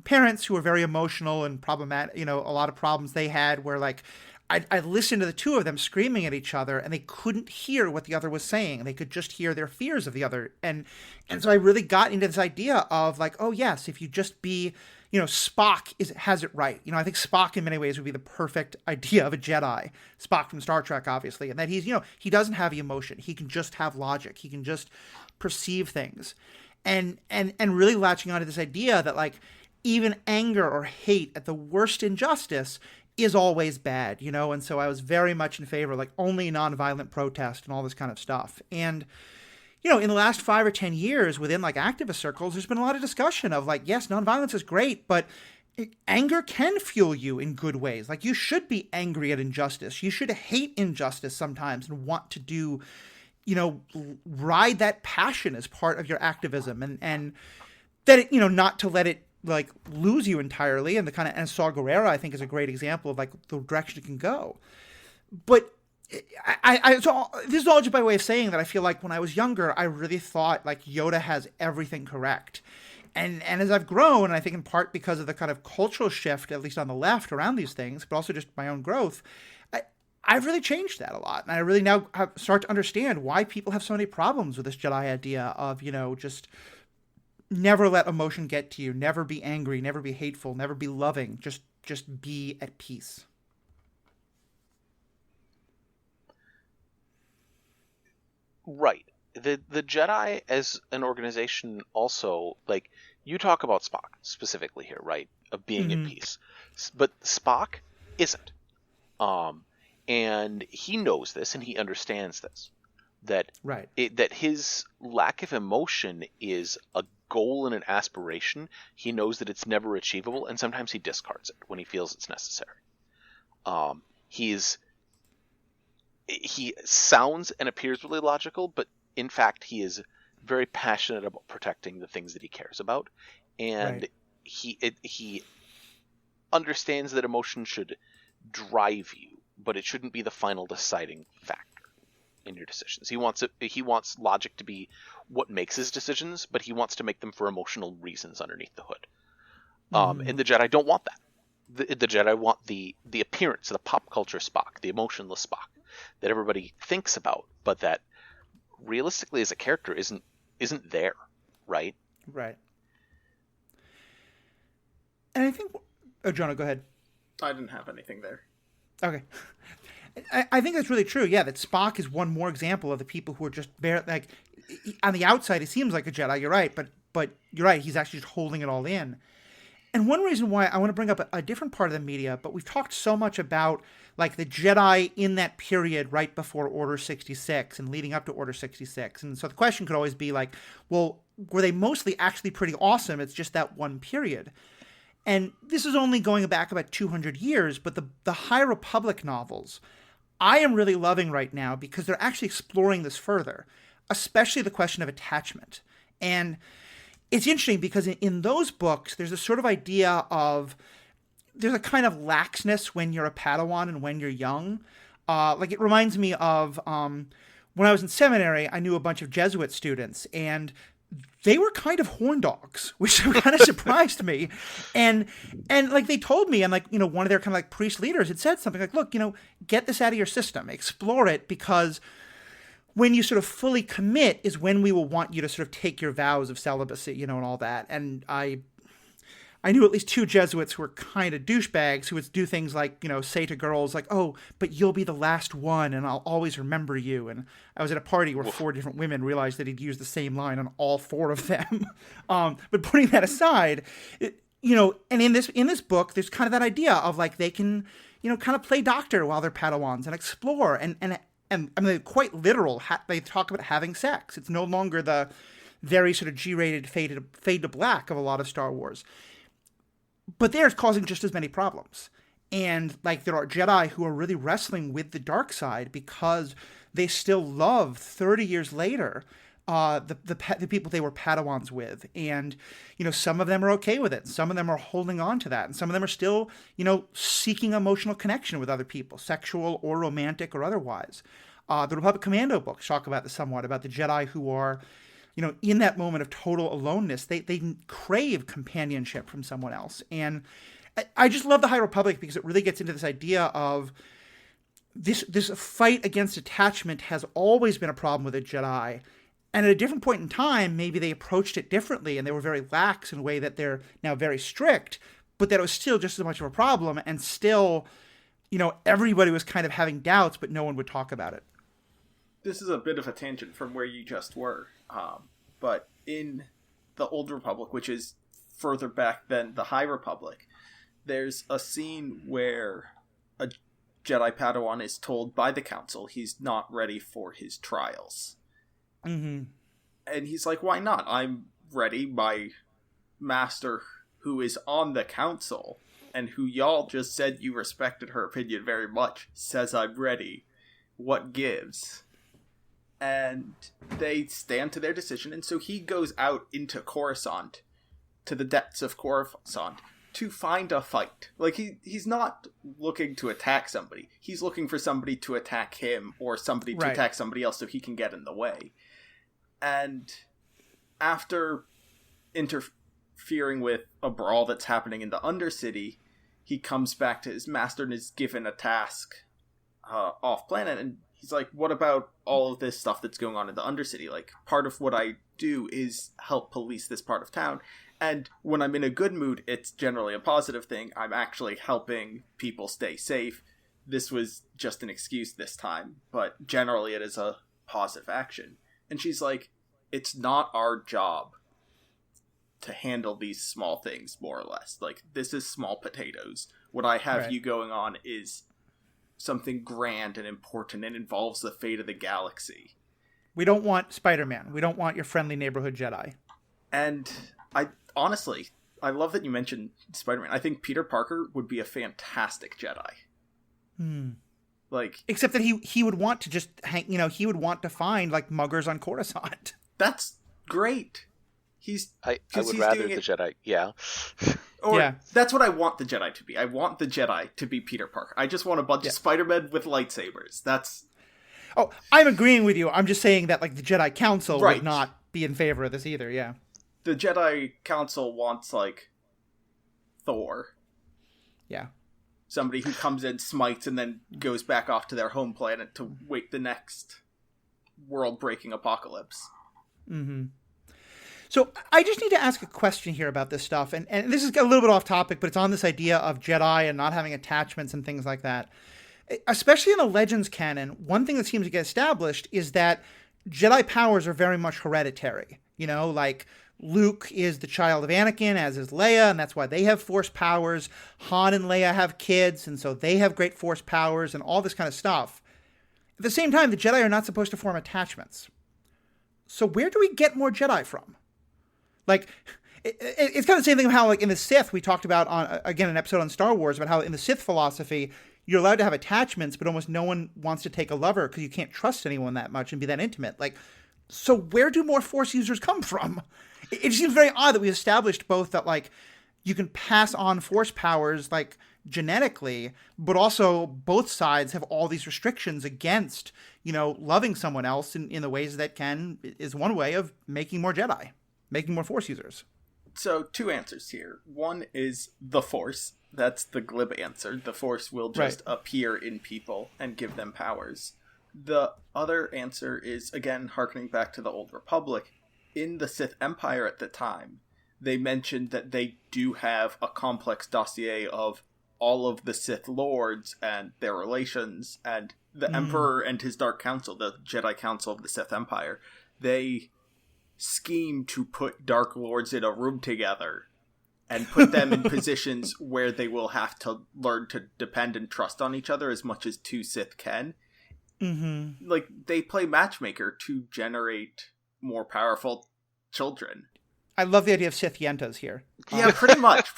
Speaker 1: parents who were very emotional and problematic, a lot of problems they had where like, I listened to the two of them screaming at each other and they couldn't hear what the other was saying. They could just hear their fears of the other. And so I really got into this idea of like, oh yes, if you just be, Spock has it right. I think Spock in many ways would be the perfect idea of a Jedi. Spock from Star Trek, obviously. And that he's, he doesn't have emotion. He can just have logic. He can just perceive things. And really latching onto this idea that like even anger or hate at the worst injustice is always bad, and so I was very much in favor of like only nonviolent protest and all this kind of stuff. And in the last 5 or 10 years within like activist circles, there's been a lot of discussion of like, yes, nonviolence is great, but anger can fuel you in good ways. Like you should be angry at injustice. You should hate injustice sometimes and want to do, ride that passion as part of your activism and that it, not to let it like lose you entirely. And the kind of, and Saw Gerrera, I think, is a great example of like the direction it can go. But this is all just by way of saying that I feel like when I was younger, I really thought like Yoda has everything correct. And as I've grown, and I think in part because of the kind of cultural shift, at least on the left around these things, but also just my own growth, I've really changed that a lot. And I really now start to understand why people have so many problems with this Jedi idea of, just never let emotion get to you, never be angry, never be hateful, never be loving, just be at peace.
Speaker 3: Right. The Jedi as an organization also, like, you talk about Spock specifically here, right? Of being at peace. But Spock isn't. And he knows this and he understands this. That
Speaker 1: right.
Speaker 3: That his lack of emotion is a goal and an aspiration. He knows that it's never achievable, and sometimes he discards it when he feels it's necessary. He sounds and appears really logical, but in fact he is very passionate about protecting the things that he cares about, and right. he understands that emotion should drive you, but it shouldn't be the final deciding factor in your decisions. He wants logic to be what makes his decisions, but he wants to make them for emotional reasons underneath the hood. And the Jedi don't want that. The Jedi want the appearance, the pop culture Spock, the emotionless Spock that everybody thinks about, but that realistically as a character isn't there, right?
Speaker 1: Right. And I think... Oh, Jonah, go ahead.
Speaker 2: I didn't have anything there.
Speaker 1: Okay. I think that's really true. Yeah, that Spock is one more example of the people who are just like on the outside. He seems like a Jedi. You're right, but you're right. He's actually just holding it all in. And one reason why I want to bring up a different part of the media, but we've talked so much about like the Jedi in that period right before Order 66 and leading up to Order 66. And so the question could always be like, well, were they mostly actually pretty awesome? It's just that one period. And this is only going back about 200 years, but the High Republic novels, I am really loving right now because they're actually exploring this further. especially the question of attachment. And it's interesting because in those books, there's a sort of idea of there's a kind of laxness when you're a Padawan and when you're young. Like it reminds me of when I was in seminary, I knew a bunch of Jesuit students, and they were kind of horn dogs, which kind of surprised me. And like they told me, and like, you know, one of their kind of like priest leaders had said something like, look, you know, get this out of your system, explore it, because when you sort of fully commit is when we will want you to sort of take your vows of celibacy, you know, and all that. And I knew at least 2 Jesuits who were kind of douchebags who would do things like, you know, say to girls like, oh, but you'll be the last one and I'll always remember you. And I was at a party where 4 different women realized that he'd used the same line on all 4 of them. But putting that aside, you know, and in this book, there's kind of that idea of like they can, you know, kind of play doctor while they're Padawans and explore. And I mean, quite literal. They talk about having sex. It's no longer the very sort of G-rated fade to black of a lot of Star Wars. But they're causing just as many problems. And like there are Jedi who are really wrestling with the dark side because they still love 30 years later the people they were Padawans with. And, you know, some of them are okay with it. Some of them are holding on to that. And some of them are still, you know, seeking emotional connection with other people, sexual or romantic or otherwise. The Republic Commando books talk about this somewhat, about the Jedi who are, you know, in that moment of total aloneness, they crave companionship from someone else. And I just love the High Republic because it really gets into this idea of this fight against attachment has always been a problem with the Jedi. And at a different point in time, maybe they approached it differently and they were very lax in a way that they're now very strict, but that it was still just as much of a problem. And still, you know, everybody was kind of having doubts, but no one would talk about it.
Speaker 2: This is a bit of a tangent from where you just were. But in the Old Republic, which is further back than the High Republic, there's a scene where a Jedi Padawan is told by the Council he's not ready for his trials.
Speaker 1: Mm-hmm.
Speaker 2: And he's like, why not? I'm ready. My master, who is on the Council, and who y'all just said you respected her opinion very much, says I'm ready. What gives? And they stand to their decision, and so he goes out into Coruscant, to the depths of Coruscant, to find a fight. Like, he's not looking to attack somebody. He's looking for somebody to attack him, or somebody to attack somebody else so he can get in the way. And after interfering with a brawl that's happening in the Undercity, he comes back to his master and is given a task off-planet, and he's like, what about all of this stuff that's going on in the Undercity? Like, part of what I do is help police this part of town. And when I'm in a good mood, it's generally a positive thing. I'm actually helping people stay safe. This was just an excuse this time, but generally it is a positive action. And she's like, it's not our job to handle these small things, more or less. Like, this is small potatoes. What I have you going on is something grand and important and involves the fate of the galaxy.
Speaker 1: We don't want Spider-Man. We don't want your friendly neighborhood Jedi.
Speaker 2: And honestly, I love that you mentioned Spider-Man. I think Peter Parker would be a fantastic Jedi. Like,
Speaker 1: except that he would want to just hang, you know, he would want to find like muggers on Coruscant.
Speaker 2: That's great.
Speaker 3: I would rather the Jedi,
Speaker 2: that's what I want the Jedi to be. I want the Jedi to be Peter Parker. I just want a bunch of Spider-Men with lightsabers. That's...
Speaker 1: Oh, I'm agreeing with you. I'm just saying that like the Jedi Council would not be in favor of this either, yeah.
Speaker 2: The Jedi Council wants, like, Thor.
Speaker 1: Yeah.
Speaker 2: Somebody who comes in, smites, and then goes back off to their home planet to wait the next world-breaking apocalypse.
Speaker 1: Mm-hmm. So I just need to ask a question here about this stuff, and this is a little bit off topic, but it's on this idea of Jedi and not having attachments and things like that. Especially in the Legends canon, one thing that seems to get established is that Jedi powers are very much hereditary. You know, like Luke is the child of Anakin, as is Leia, and that's why they have Force powers. Han and Leia have kids, and so they have great Force powers and all this kind of stuff. At the same time, the Jedi are not supposed to form attachments. So where do we get more Jedi from? Like, it's kind of the same thing of how, like, in the Sith, we talked about, again, an episode on Star Wars, about how in the Sith philosophy, you're allowed to have attachments, but almost no one wants to take a lover because you can't trust anyone that much and be that intimate. Like, So where do more Force users come from? It seems very odd that we established both that, like, you can pass on Force powers, like, genetically, but also both sides have all these restrictions against, loving someone else in the ways that is one way of making more Jedi, making more Force users.
Speaker 2: So, two answers here. One is the Force. That's the glib answer. The Force will just appear in people and give them powers. The other answer is, again, harkening back to the Old Republic. In the Sith Empire at the time, they mentioned that they do have a complex dossier of all of the Sith Lords and their relations, and the Emperor and his Dark Council, the Jedi Council of the Sith Empire, they scheme to put Dark Lords in a room together and put them in positions where they will have to learn to depend and trust on each other as much as two Sith can.
Speaker 1: Mm-hmm.
Speaker 2: Like, they play matchmaker to generate more powerful children.
Speaker 1: I love the idea of Sith Yentas here.
Speaker 2: Yeah, pretty much.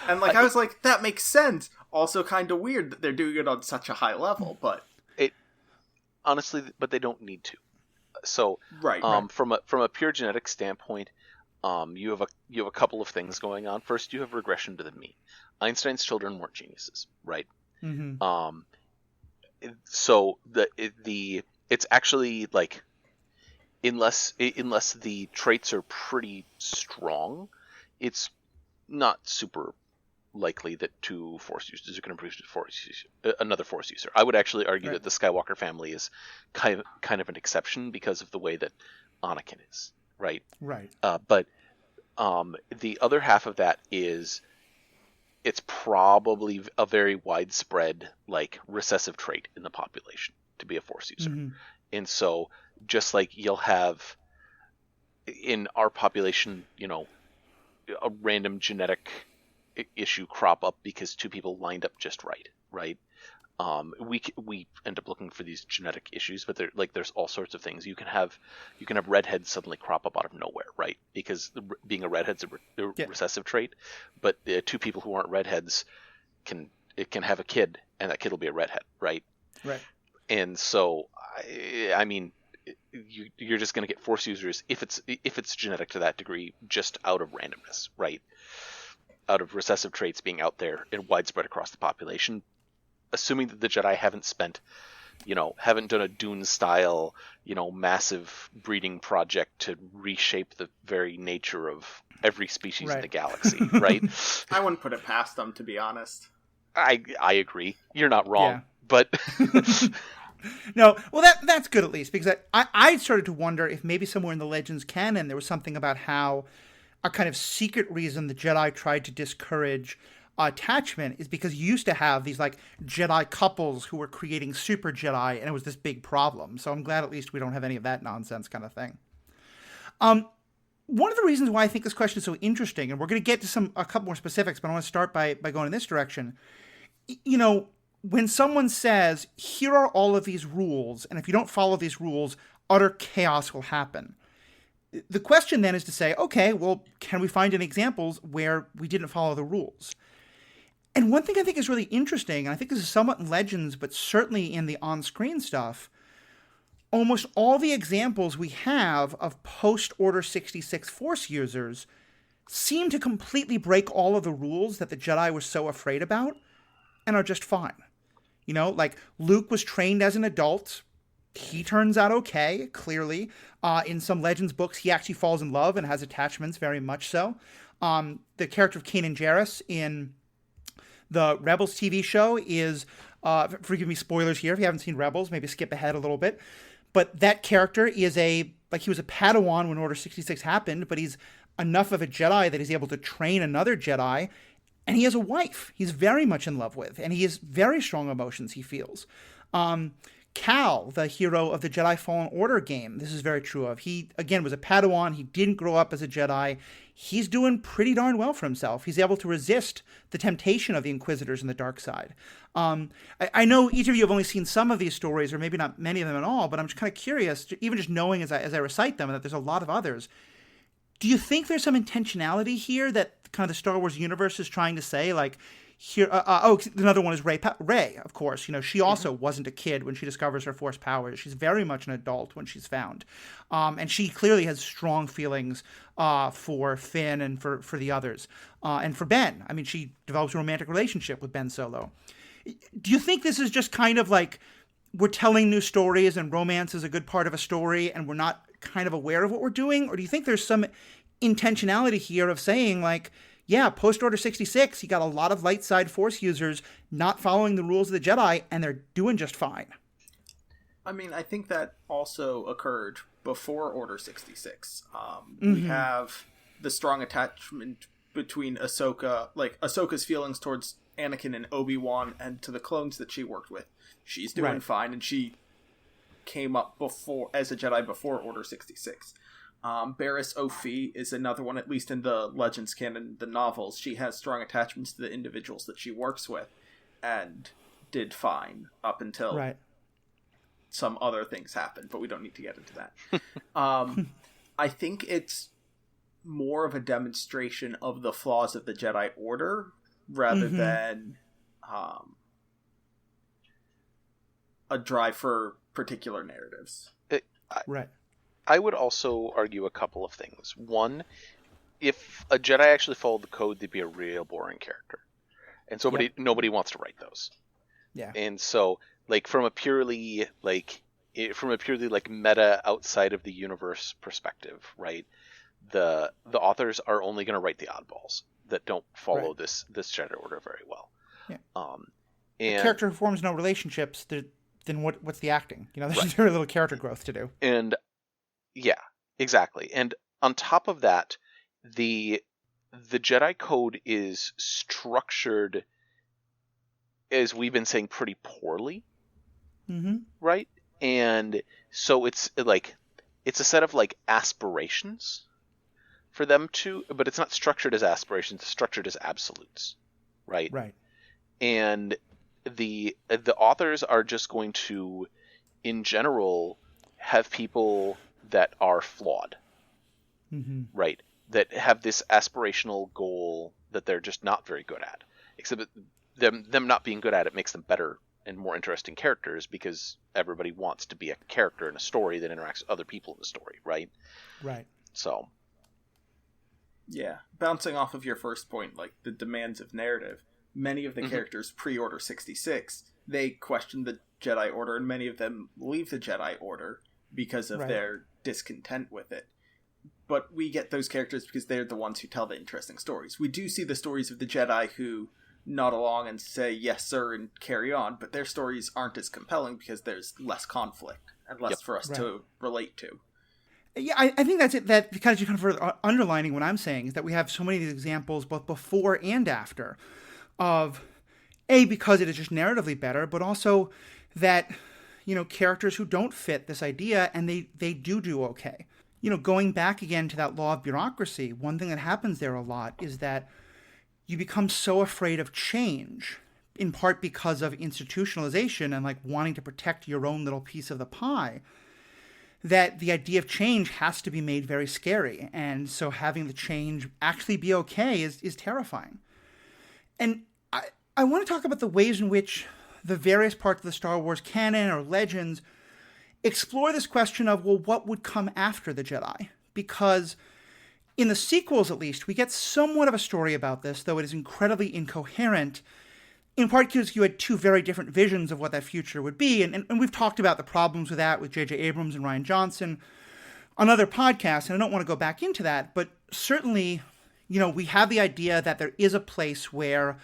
Speaker 2: And, like, I was like, that makes sense. Also kind of weird that they're doing it on such a high level, but...
Speaker 3: Honestly, but they don't need to. So,
Speaker 2: right.
Speaker 3: From a pure genetic standpoint, you have a couple of things going on. First, you have regression to the mean. Einstein's children weren't geniuses, right?
Speaker 1: Mm-hmm.
Speaker 3: So it's actually, like, unless the traits are pretty strong, it's not super likely that two Force users are going to produce another Force user. I would actually argue that the Skywalker family is kind of an exception because of the way that Anakin is, right?
Speaker 1: Right.
Speaker 3: But the other half of that is it's probably a very widespread, like, recessive trait in the population to be a Force user.
Speaker 1: Mm-hmm.
Speaker 3: And so just like you'll have in our population, a random genetic issue crop up because two people lined up just right? We end up looking for these genetic issues, but there's all sorts of things. You can have redheads suddenly crop up out of nowhere, right? Because being a redhead's a recessive trait, but two people who aren't redheads can have a kid, and that kid will be a redhead, right?
Speaker 1: Right.
Speaker 3: And so, I mean, you're just going to get Force users if it's genetic to that degree, just out of randomness, right? Out of recessive traits being out there and widespread across the population, assuming that the Jedi haven't done a Dune style, massive breeding project to reshape the very nature of every species in the galaxy, right?
Speaker 2: I wouldn't put it past them, to be honest.
Speaker 3: I agree. You're not wrong, but
Speaker 1: no. Well, that's good at least, because I started to wonder if maybe somewhere in the Legends canon there was something about how a kind of secret reason the Jedi tried to discourage attachment is because you used to have these, like, Jedi couples who were creating super Jedi, and it was this big problem. So I'm glad at least we don't have any of that nonsense kind of thing. One of the reasons why I think this question is so interesting, and we're going to get to a couple more specifics, but I want to start by going in this direction. When someone says, here are all of these rules, and if you don't follow these rules, utter chaos will happen. The question then is to say, okay, well, can we find any examples where we didn't follow the rules? And one thing I think is really interesting, and I think this is somewhat in Legends, but certainly in the on-screen stuff, almost all the examples we have of post-Order 66 Force users seem to completely break all of the rules that the Jedi were so afraid about and are just fine. Like, Luke was trained as an adult. He turns out okay, clearly. In some Legends books, he actually falls in love and has attachments, very much so. The character of Kanan Jarrus in the Rebels TV show is, forgive me, spoilers here if you haven't seen Rebels, maybe skip ahead a little bit. But that character is he was a Padawan when Order 66 happened, but he's enough of a Jedi that he's able to train another Jedi, and he has a wife he's very much in love with, and he has very strong emotions he feels. Cal, the hero of the Jedi Fallen Order game, this is very true of. He, again, was a Padawan. He didn't grow up as a Jedi. He's doing pretty darn well for himself. He's able to resist the temptation of the Inquisitors and the dark side. I know each of you have only seen some of these stories, or maybe not many of them at all, but I'm just kind of curious, even just knowing as I recite them, that there's a lot of others. Do you think there's some intentionality here that kind of the Star Wars universe is trying to say, like, here. Another one is Rey, of course. She also wasn't a kid when she discovers her Force powers. She's very much an adult when she's found, and she clearly has strong feelings for Finn and for the others, and for Ben. I mean, she develops a romantic relationship with Ben Solo. Do you think this is just kind of like we're telling new stories and romance is a good part of a story, and we're not kind of aware of what we're doing, or do you think there's some intentionality here of saying like, yeah, post-Order 66, you got a lot of light side Force users not following the rules of the Jedi, and they're doing just fine.
Speaker 2: I mean, I think that also occurred before Order 66. We have the strong attachment between Ahsoka, like Ahsoka's feelings towards Anakin and Obi-Wan, and to the clones that she worked with. She's doing fine, and she came up before as a Jedi before Order 66. Barriss Offee is another one, at least in the Legends canon, the novels. She has strong attachments to the individuals that she works with, and did fine up until some other things happened, but we don't need to get into that. I think it's more of a demonstration of the flaws of the Jedi Order, rather than a drive for particular narratives.
Speaker 3: I would also argue a couple of things. One, if a Jedi actually followed the code, they'd be a real boring character, and nobody wants to write those.
Speaker 1: Yeah.
Speaker 3: And so, like from a purely meta outside of the universe perspective, right? The authors are only going to write the oddballs that don't follow this Jedi Order very well.
Speaker 1: Yeah.
Speaker 3: And
Speaker 1: a character who forms no relationships, then what's the acting? There's very little character growth to do.
Speaker 3: And yeah, exactly. And on top of that, the Jedi Code is structured, as we've been saying, pretty poorly, right? And so it's a set of like aspirations for them to, but it's not structured as aspirations, it's structured as absolutes, right?
Speaker 1: Right.
Speaker 3: And the authors are just going to, in general, have people that are flawed, right? That have this aspirational goal that they're just not very good at. Except them not being good at it makes them better and more interesting characters, because everybody wants to be a character in a story that interacts with other people in the story, right?
Speaker 1: Right.
Speaker 3: So,
Speaker 2: yeah, bouncing off of your first point, like the demands of narrative, many of the characters pre-Order 66, they question the Jedi Order, and many of them leave the Jedi Order because of their discontent with it. But we get those characters because they're the ones who tell the interesting stories. We do see the stories of the Jedi who nod along and say yes sir and carry on, but their stories aren't as compelling because there's less conflict and less for us to relate to.
Speaker 1: Yeah, I think that's it. That kind of further underlining what I'm saying is that we have so many of these examples both before and after of because it is just narratively better, but also that characters who don't fit this idea and they do okay. Going back again to that law of bureaucracy, one thing that happens there a lot is that you become so afraid of change, in part because of institutionalization and like wanting to protect your own little piece of the pie, that the idea of change has to be made very scary. And so having the change actually be okay is terrifying. And I want to talk about the ways in which the various parts of the Star Wars canon or legends explore this question of, well, what would come after the Jedi? Because in the sequels, at least, we get somewhat of a story about this, though it is incredibly incoherent, in part because you had two very different visions of what that future would be. And we've talked about the problems with that with J.J. Abrams and Rian Johnson on other podcasts, and I don't want to go back into that, but certainly, we have the idea that there is a place where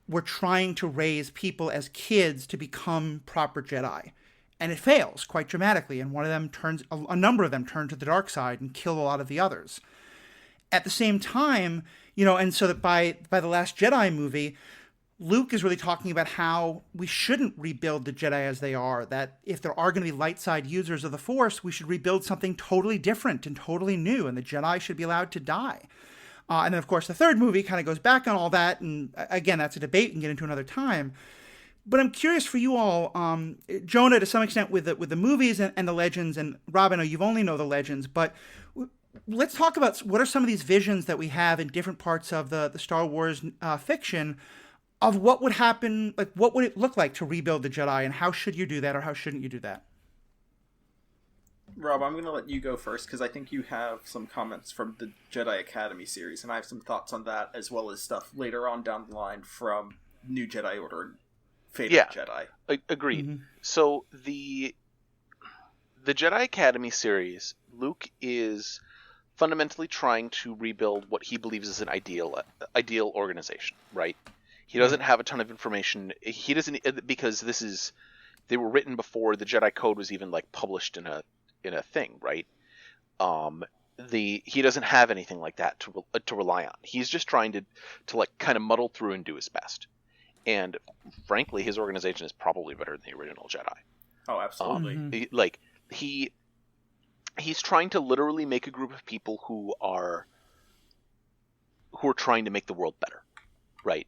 Speaker 1: we're trying to raise people as kids to become proper Jedi. And it fails quite dramatically, and a number of them turn to the dark side and kill a lot of the others. At the same time, and so that by the Last Jedi movie, Luke is really talking about how we shouldn't rebuild the Jedi as they are, that if there are going to be light side users of the Force, we should rebuild something totally different and totally new, and the Jedi should be allowed to die. And then, of course, the third movie kind of goes back on all that, and again, that's a debate we can get into another time. But I'm curious for you all, Jonah, to some extent with the movies and the legends, and Rob, I know you've only know the legends, but let's talk about what are some of these visions that we have in different parts of the Star Wars fiction of what would happen, like what would it look like to rebuild the Jedi, and how should you do that, or how shouldn't you do that?
Speaker 2: Rob, I'm going to let you go first, because I think you have some comments from the Jedi Academy series, and I have some thoughts on that, as well as stuff later on down the line from New Jedi Order and Fate of the Jedi.
Speaker 3: Agreed.
Speaker 1: Mm-hmm.
Speaker 3: So the Jedi Academy series, Luke is fundamentally trying to rebuild what he believes is an ideal organization, right? He doesn't have a ton of information. He doesn't, because they were written before the Jedi Code was even like published in a thing, right? He doesn't have anything like that to rely on. He's just trying to like kind of muddle through and do his best. And frankly, his organization is probably better than the original Jedi.
Speaker 2: Oh, absolutely.
Speaker 3: He's trying to literally make a group of people who are trying to make the world better, right?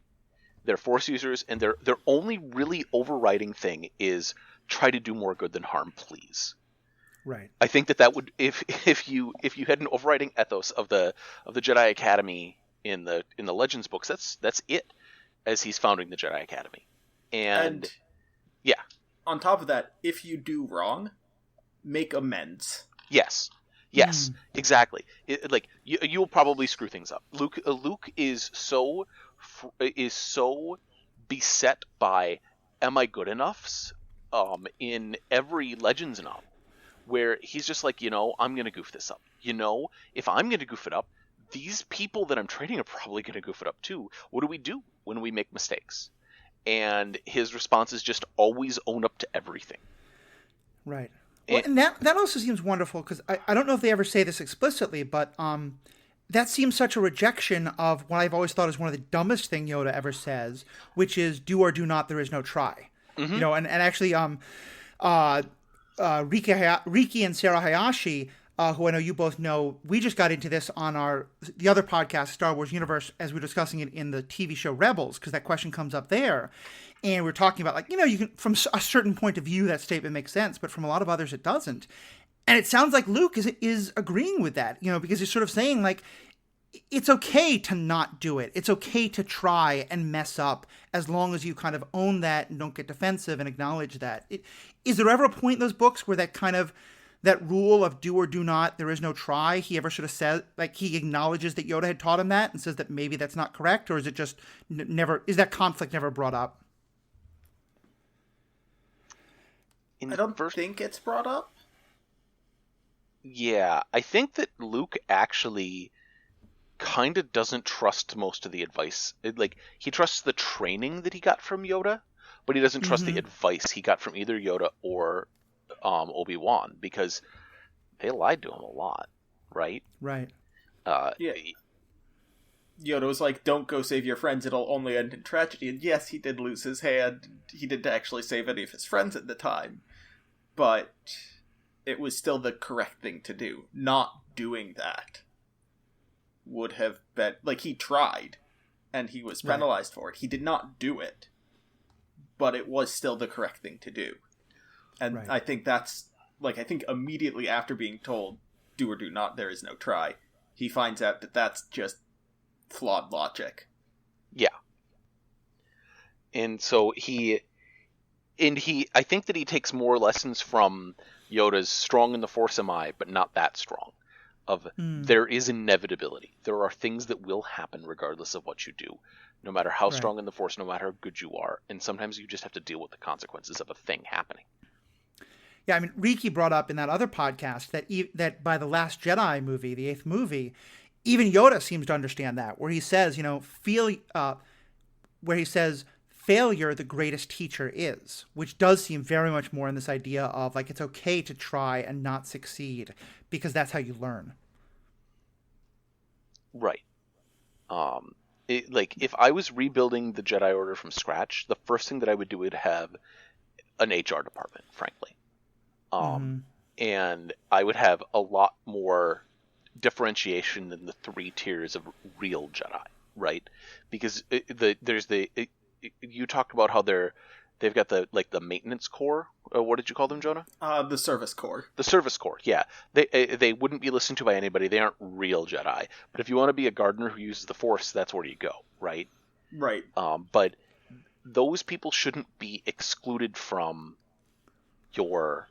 Speaker 3: They're Force users, and their only really overriding thing is try to do more good than harm, please.
Speaker 1: Right.
Speaker 3: I think that would, if you had an overriding ethos of the Jedi Academy in the Legends books, that's it, as he's founding the Jedi Academy, and yeah.
Speaker 2: On top of that, if you do wrong, make amends.
Speaker 3: Yes, exactly. You'll probably screw things up. Luke is so beset by "Am I good enoughs?" In every Legends novel, where he's just like, I'm gonna goof this up. If I'm gonna goof it up, these people that I'm training are probably gonna goof it up too. What do we do when we make mistakes? And his response is just always own up to everything.
Speaker 1: Right. Well, and that also seems wonderful, because I don't know if they ever say this explicitly, but that seems such a rejection of what I've always thought is one of the dumbest thing Yoda ever says, which is do or do not, there is no try. Mm-hmm. And actually Riki and Sarah Hayashi, who I know you both know, we just got into this on the other podcast, Star Wars Universe, as we were discussing it in the TV show Rebels, because that question comes up there. And we're talking about, you can, from a certain point of view, that statement makes sense, but from a lot of others, it doesn't. And it sounds like Luke is agreeing with that, because he's sort of saying, like, it's okay to not do it. It's okay to try and mess up, as long as you kind of own that and don't get defensive and acknowledge that. Is there ever a point in those books where that rule of do or do not, there is no try, he ever sort of said, like, he acknowledges that Yoda had taught him that and says that maybe that's not correct? Or is it just is that conflict never brought up?
Speaker 2: I don't think it's brought up.
Speaker 3: Yeah, I think that Luke actually kind of doesn't trust most of the advice. He trusts the training that he got from Yoda, but he doesn't trust the advice he got from either Yoda or Obi-Wan, because they lied to him a lot, right?
Speaker 1: Right.
Speaker 2: Yeah. Yoda was like, don't go save your friends, it'll only end in tragedy. And yes, he did lose his hand. He didn't actually save any of his friends at the time. But it was still the correct thing to do. Not doing that would have been... he tried, and he was penalized for it. He did not do it, but it was still the correct thing to do. And I think that's... I think immediately after being told, do or do not, there is no try, he finds out that that's just flawed logic.
Speaker 3: Yeah. And so I think that he takes more lessons from Yoda's strong in the Force am I, but not that strong. There is inevitability. There are things that will happen regardless of what you do, no matter how strong in the Force, no matter how good you are. And sometimes you just have to deal with the consequences of a thing happening.
Speaker 1: Yeah, I mean, Riki brought up in that other podcast that by the Last Jedi movie, the 8th movie, even Yoda seems to understand that, where he says, failure the greatest teacher is, which does seem very much more in this idea of, it's okay to try and not succeed, because that's how you learn.
Speaker 3: Right. If I was rebuilding the Jedi Order from scratch, the first thing that I would do would have an HR department, frankly. And I would have a lot more differentiation than the 3 tiers of real Jedi, right? Because you talked about how they've got the maintenance corps. What did you call them, Jonah?
Speaker 2: The service corps.
Speaker 3: The service corps, yeah. They wouldn't be listened to by anybody. They aren't real Jedi. But if you want to be a gardener who uses the Force, that's where you go, right?
Speaker 2: Right.
Speaker 3: But those people shouldn't be excluded from your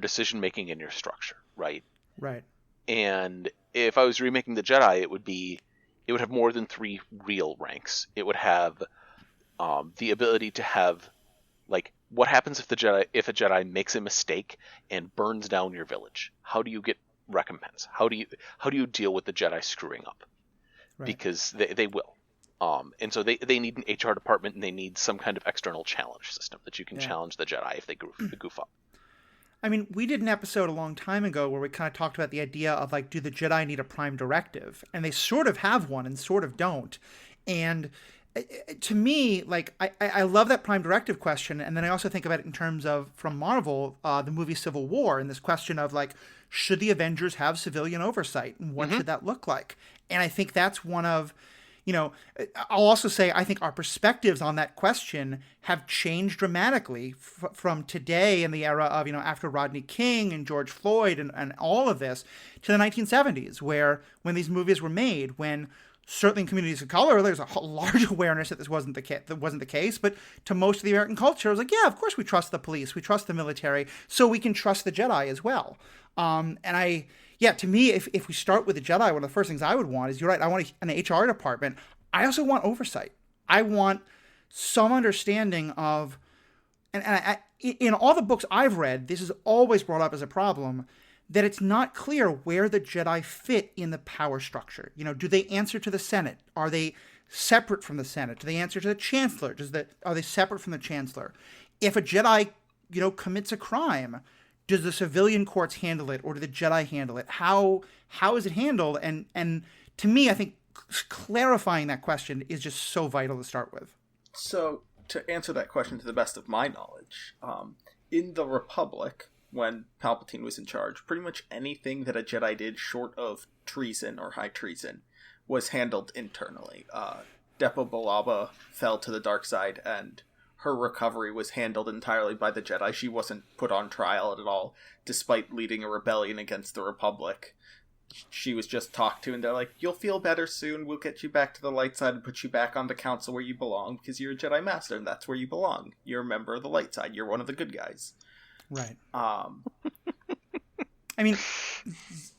Speaker 3: decision making and your structure, right?
Speaker 1: Right.
Speaker 3: And if I was remaking the Jedi, it would have more than 3 real ranks. It would have the ability to have, like, what happens if a Jedi makes a mistake and burns down your village? How do you get recompense? How do you deal with the Jedi screwing up?
Speaker 1: Right.
Speaker 3: Because they will. And so they need an HR department, and they need some kind of external challenge system that you can challenge the Jedi if they goof up.
Speaker 1: I mean, we did an episode a long time ago where we kind of talked about the idea of, like, do the Jedi need a prime directive? And they sort of have one and sort of don't. And to me, like, I love that prime directive question. And then I also think about it in terms of, from Marvel, the movie Civil War, and this question of, like, should the Avengers have civilian oversight? And what should that look like? And I think that's one of, you know, I'll also say I think our perspectives on that question have changed dramatically from today in the era of, you know, after Rodney King and George Floyd and all of this to the 1970s, where when these movies were made, when certainly in communities of color, there's a large awareness that this wasn't the case, but to most of the American culture, it was like, yeah, of course we trust the police, we trust the military, so we can trust the Jedi as well. To me, if we start with the Jedi, one of the first things I would want is, you're right, I want an HR department. I also want oversight. I want some understanding of, and in all the books I've read, this is always brought up as a problem, that it's not clear where the Jedi fit in the power structure. You know, do they answer to the Senate? Are they separate from the Senate? Do they answer to the Chancellor? Are they separate from the Chancellor? If a Jedi, you know, commits a crime, does the civilian courts handle it, or do the Jedi handle it? How is it handled? And to me, I think clarifying that question is just so vital to start with.
Speaker 2: So, to answer that question to the best of my knowledge, in the Republic, when Palpatine was in charge, pretty much anything that a Jedi did short of treason or high treason was handled internally. Depo Billaba fell to the dark side, and her recovery was handled entirely by the Jedi. She wasn't put on trial at all, despite leading a rebellion against the Republic. She was just talked to, and they're like, you'll feel better soon, we'll get you back to the light side and put you back on the council where you belong, because you're a Jedi Master, and that's where you belong. You're a member of the light side, you're one of the good guys.
Speaker 1: Right.
Speaker 2: I
Speaker 1: mean,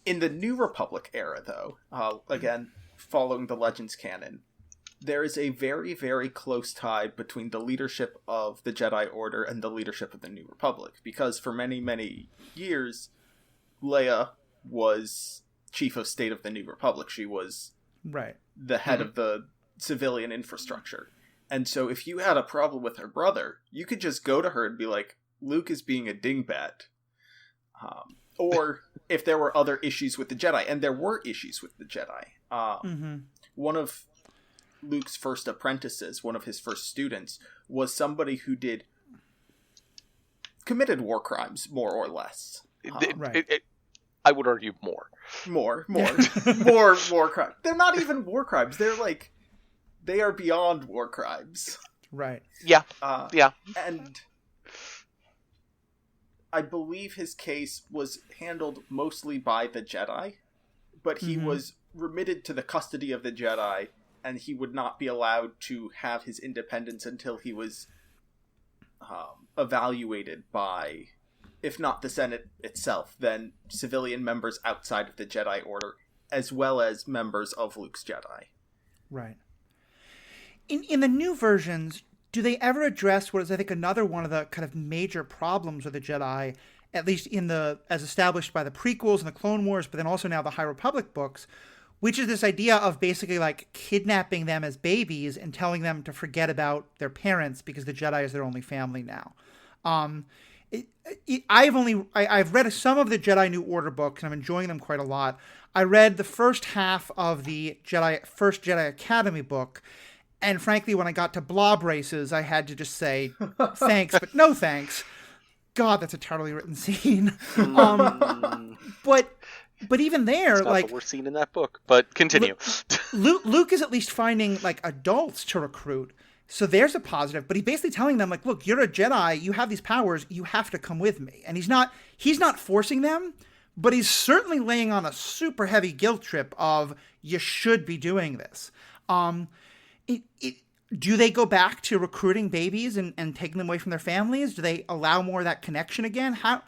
Speaker 2: in the New Republic era, though, again, following the Legends canon, there is a very, very close tie between the leadership of the Jedi Order and the leadership of the New Republic, because for many, many years, Leia was Chief of State of the New Republic. She was the head of the civilian infrastructure. And so if you had a problem with her brother, you could just go to her and be like, Luke is being a dingbat. Or if there were other issues with the Jedi, and there were issues with the Jedi. One of Luke's first apprentices, one of his first students, was somebody who committed war crimes, more or less.
Speaker 3: I would argue more crimes. They're not even war crimes. They are beyond war crimes.
Speaker 1: Right.
Speaker 3: Yeah.
Speaker 2: And I believe his case was handled mostly by the Jedi, but he was remitted to the custody of the Jedi, and he would not be allowed to have his independence until he was evaluated by, if not the Senate itself, then civilian members outside of the Jedi Order, as well as members of Luke's Jedi.
Speaker 1: Right. In the new versions, do they ever address what is, I think, another one of the kind of major problems of the Jedi, at least as established by the prequels and the Clone Wars, but then also now the High Republic books, which is this idea of basically like kidnapping them as babies and telling them to forget about their parents because the Jedi is their only family now. I've read some of the Jedi New Order books, and I'm enjoying them quite a lot. I read the first half of the first Jedi Academy book, and frankly, when I got to blob races, I had to just say, thanks, but no thanks. God, that's a terribly written scene. But even there,
Speaker 3: it's not the worst scene in that book. But continue.
Speaker 1: Luke is at least finding like adults to recruit, so there's a positive. But he's basically telling them, like, look, you're a Jedi, you have these powers, you have to come with me. And he's not forcing them, but he's certainly laying on a super heavy guilt trip of you should be doing this. do they go back to recruiting babies and taking them away from their families? Do they allow more of that connection again? How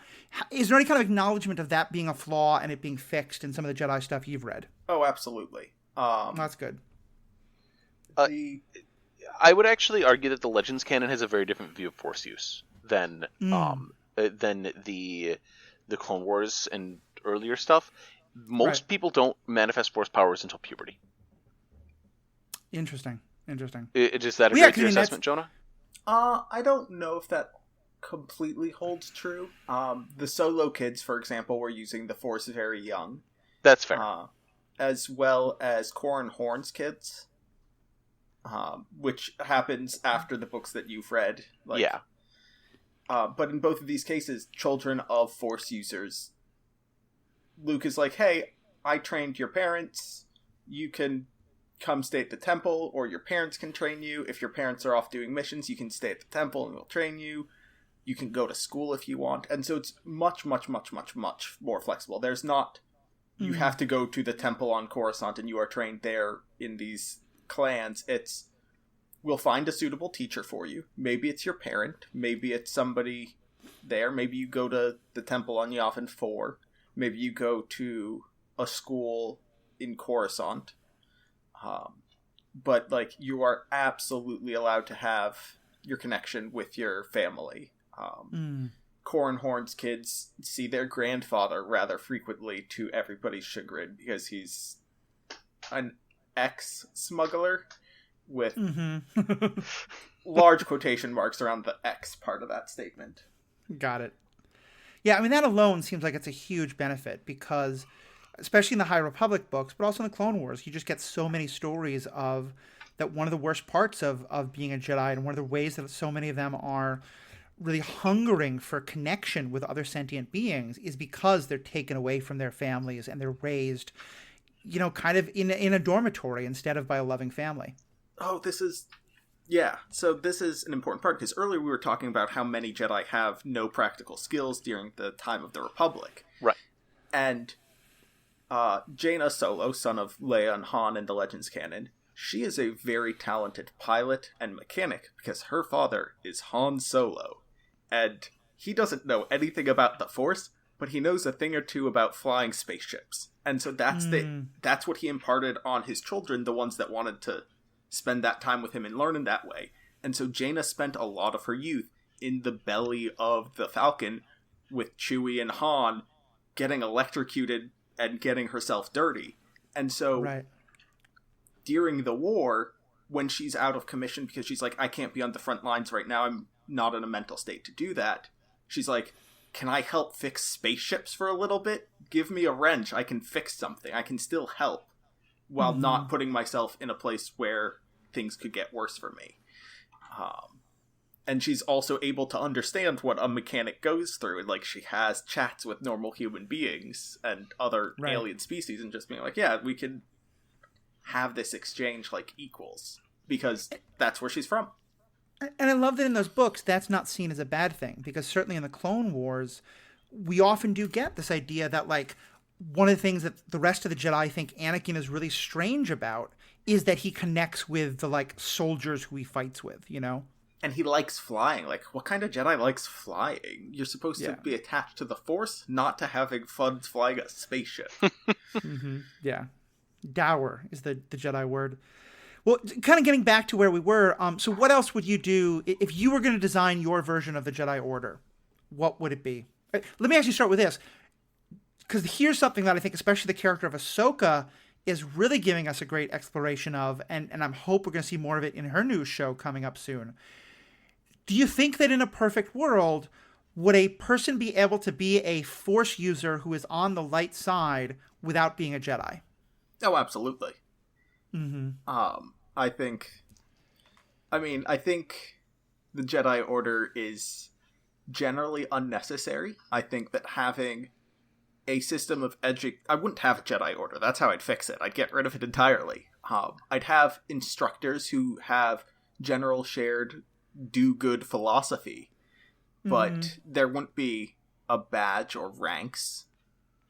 Speaker 1: is there any kind of acknowledgement of that being a flaw and it being fixed in some of the Jedi stuff you've read?
Speaker 2: Oh, absolutely.
Speaker 1: That's good.
Speaker 3: I would actually argue that the Legends canon has a very different view of Force use than the Clone Wars and earlier stuff. Most people don't manifest Force powers until puberty.
Speaker 1: Interesting.
Speaker 3: Is that a great assessment, Jonah?
Speaker 2: I don't know if that completely holds true. The Solo kids, for example, were using the Force very young.
Speaker 3: That's fair.
Speaker 2: As well as Corran Horn's kids, which happens after the books that you've read.
Speaker 3: Yeah.
Speaker 2: But in both of these cases, children of Force users, Luke is like, hey, I trained your parents. You can come stay at the temple, or your parents can train you. If your parents are off doing missions, you can stay at the temple and we'll train you. You can go to school if you want. And so it's much, much, much, much, much more flexible. There's not, you have to go to the temple on Coruscant and you are trained there in these clans. It's, we'll find a suitable teacher for you. Maybe it's your parent. Maybe it's somebody there. Maybe you go to the temple on Yavin 4. Maybe you go to a school in Coruscant. But, like, you are absolutely allowed to have your connection with your family. Corran Horn's kids see their grandfather rather frequently, to everybody's chagrin, because he's an ex-smuggler with large quotation marks around the X part of that statement.
Speaker 1: Got it. Yeah, I mean, that alone seems like it's a huge benefit, because especially in the High Republic books, but also in the Clone Wars, you just get so many stories of that. One of the worst parts of being a Jedi, and one of the ways that so many of them are really hungering for connection with other sentient beings, is because they're taken away from their families and they're raised, you know, kind of in a dormitory instead of by a loving family.
Speaker 2: Oh, so this is an important part, because earlier we were talking about how many Jedi have no practical skills during the time of the Republic.
Speaker 3: Right.
Speaker 2: And Jaina Solo, son of Leia and Han in the Legends canon, she is a very talented pilot and mechanic, because her father is Han Solo. And he doesn't know anything about the Force, but he knows a thing or two about flying spaceships. And so that's what he imparted on his children, the ones that wanted to spend that time with him and learn in that way. And so Jaina spent a lot of her youth in the belly of the Falcon with Chewie and Han, getting electrocuted and getting herself dirty. And so during the war, when she's out of commission because she's like, I can't be on the front lines right now, I'm not in a mental state to do that, she's like, can I help fix spaceships for a little bit? Give me a wrench, I can fix something, I can still help, while not putting myself in a place where things could get worse for me. And she's also able to understand what a mechanic goes through, and like, she has chats with normal human beings and other alien species, and just being like, yeah, we can have this exchange like equals, because that's where she's from.
Speaker 1: And I love that in those books, that's not seen as a bad thing, because certainly in the Clone Wars, we often do get this idea that, like, one of the things that the rest of the Jedi think Anakin is really strange about is that he connects with the, like, soldiers who he fights with, you know?
Speaker 2: And he likes flying. Like, what kind of Jedi likes flying? You're supposed to be attached to the Force, not to having fun flying a spaceship.
Speaker 1: Yeah. Dour is the Jedi word. Well, kind of getting back to where we were, so what else would you do if you were going to design your version of the Jedi Order? What would it be? Let me actually start with this, because here's something that I think especially the character of Ahsoka is really giving us a great exploration of, and I hope we're going to see more of it in her new show coming up soon. Do you think that in a perfect world, would a person be able to be a Force user who is on the light side without being a Jedi?
Speaker 2: Oh, absolutely. I think the Jedi Order is generally unnecessary. I think that having a system of I wouldn't have a Jedi Order. That's how I'd fix it. I'd get rid of it entirely. I'd have instructors who have general shared do-good philosophy, but there wouldn't be a badge or ranks.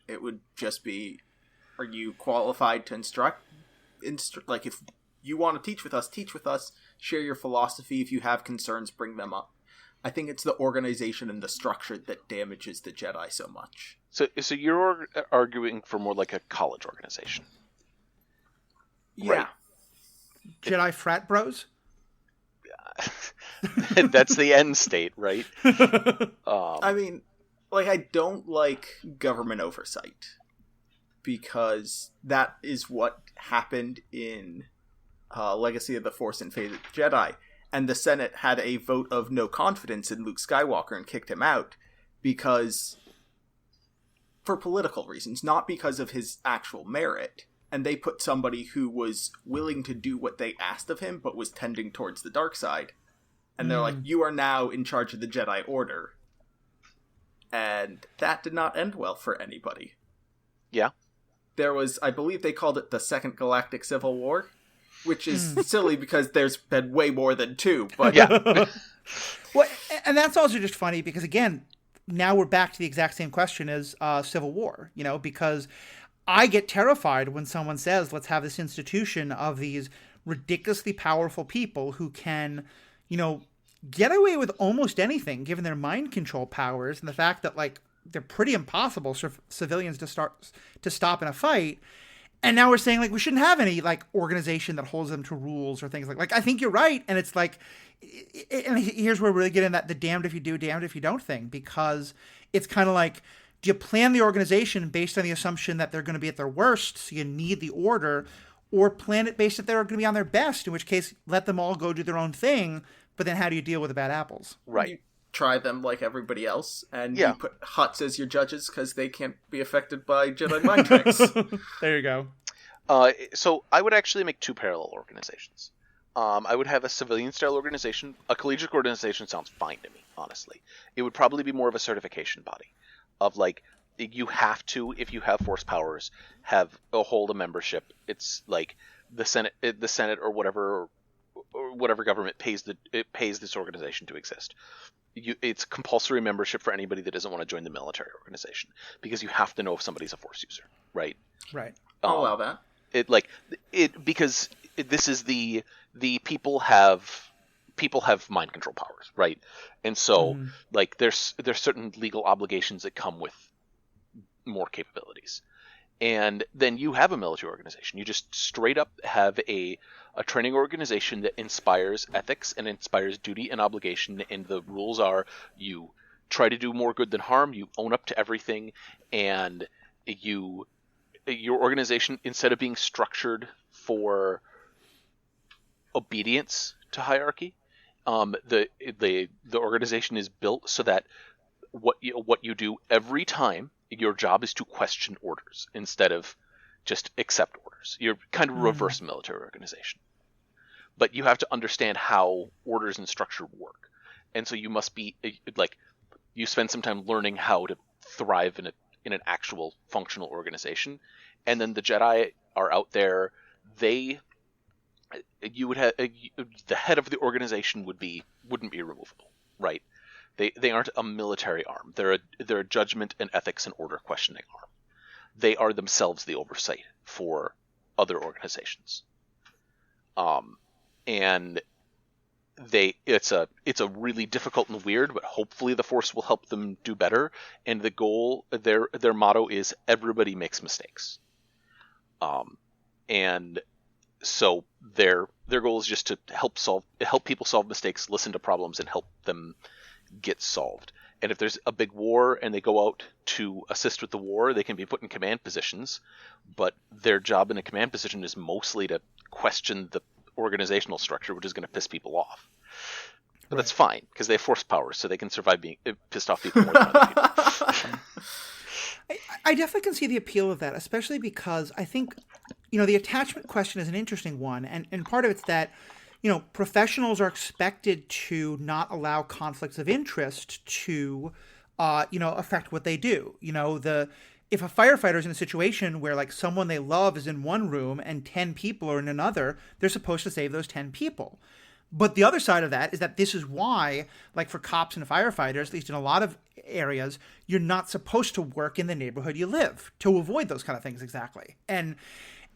Speaker 2: It would just be, are you qualified to instruct? Like, if you want to teach with us, share your philosophy. If you have concerns, bring them up. I think it's the organization and the structure that damages the Jedi so much.
Speaker 3: So you're arguing for more like a college organization.
Speaker 2: Yeah.
Speaker 3: Right.
Speaker 1: Jedi frat bros?
Speaker 3: That's the end state, right?
Speaker 2: I mean, like, I don't like government oversight because that is what happened in Legacy of the Force and Fate of the Jedi. And the Senate had a vote of no confidence in Luke Skywalker and kicked him out because, for political reasons, not because of his actual merit. And they put somebody who was willing to do what they asked of him, but was tending towards the dark side. And they're like, you are now in charge of the Jedi Order. And that did not end well for anybody.
Speaker 3: Yeah.
Speaker 2: There was, I believe they called it the Second Galactic Civil War, which is silly because there's been way more than two. But
Speaker 3: Yeah.
Speaker 1: Well, and that's also just funny because, again, now we're back to the exact same question as Civil War, because I get terrified when someone says, let's have this institution of these ridiculously powerful people who can, get away with almost anything given their mind control powers and the fact that, like, they're pretty impossible for civilians to stop in a fight. And now we're saying, like, we shouldn't have any, like, organization that holds them to rules or things like I think you're right. And it's like, and here's where we really get in that the damned if you do, damned if you don't thing, because it's kind of like, do you plan the organization based on the assumption that they're going to be at their worst, so you need the order, or plan it based that they're going to be on their best, in which case let them all go do their own thing, but then how do you deal with the bad apples?
Speaker 3: Right.
Speaker 2: You try them like everybody else, and
Speaker 3: Yeah.
Speaker 2: you put Hutts as your judges because they can't be affected by Jedi mind tricks.
Speaker 1: There you go.
Speaker 3: So I would actually make two parallel organizations. I would have a civilian-style organization. A collegiate organization sounds fine to me, honestly. It would probably be more of a certification body. Of, like, you have to, if you have force powers, hold a membership. It's like the Senate or whatever government pays this organization to exist. It's compulsory membership for anybody that doesn't want to join the military organization because you have to know if somebody's a force user, right?
Speaker 1: Right.
Speaker 2: I'll allow that.
Speaker 3: Because this is the people have mind control powers, right? And so like there's certain legal obligations that come with more capabilities. And then you have a military organization. You just straight up have a training organization that inspires ethics and inspires duty and obligation, and the rules are you try to do more good than harm, you own up to everything, and your organization, instead of being structured for obedience to hierarchy, the organization is built so that what you do every time, your job is to question orders instead of just accept orders. You're kind of a reverse military organization, but you have to understand how orders and structure work, and so you must be like you spend some time learning how to thrive in an actual functional organization, and then the Jedi are out there. You would have the head of the organization wouldn't be removable, right? They aren't a military arm. They're a judgment and ethics and order questioning arm. They are themselves the oversight for other organizations. And it's a really difficult and weird, but hopefully the Force will help them do better. And the goal, their motto is everybody makes mistakes. And so their goal is just to help people solve mistakes, listen to problems, and help them get solved. And if there's a big war and they go out to assist with the war, they can be put in command positions, but their job in a command position is mostly to question the organizational structure, which is going to piss people off. But that's fine because they have force powers, so they can survive being pissed off people more than other people.
Speaker 1: I definitely can see the appeal of that, especially because I think, the attachment question is an interesting one. And part of it's that, professionals are expected to not allow conflicts of interest to, affect what they do. If a firefighter is in a situation where, like, someone they love is in one room and 10 people are in another, they're supposed to save those 10 people. But the other side of that is that this is why, like for cops and firefighters, at least in a lot of areas, you're not supposed to work in the neighborhood you live to avoid those kind of things exactly. And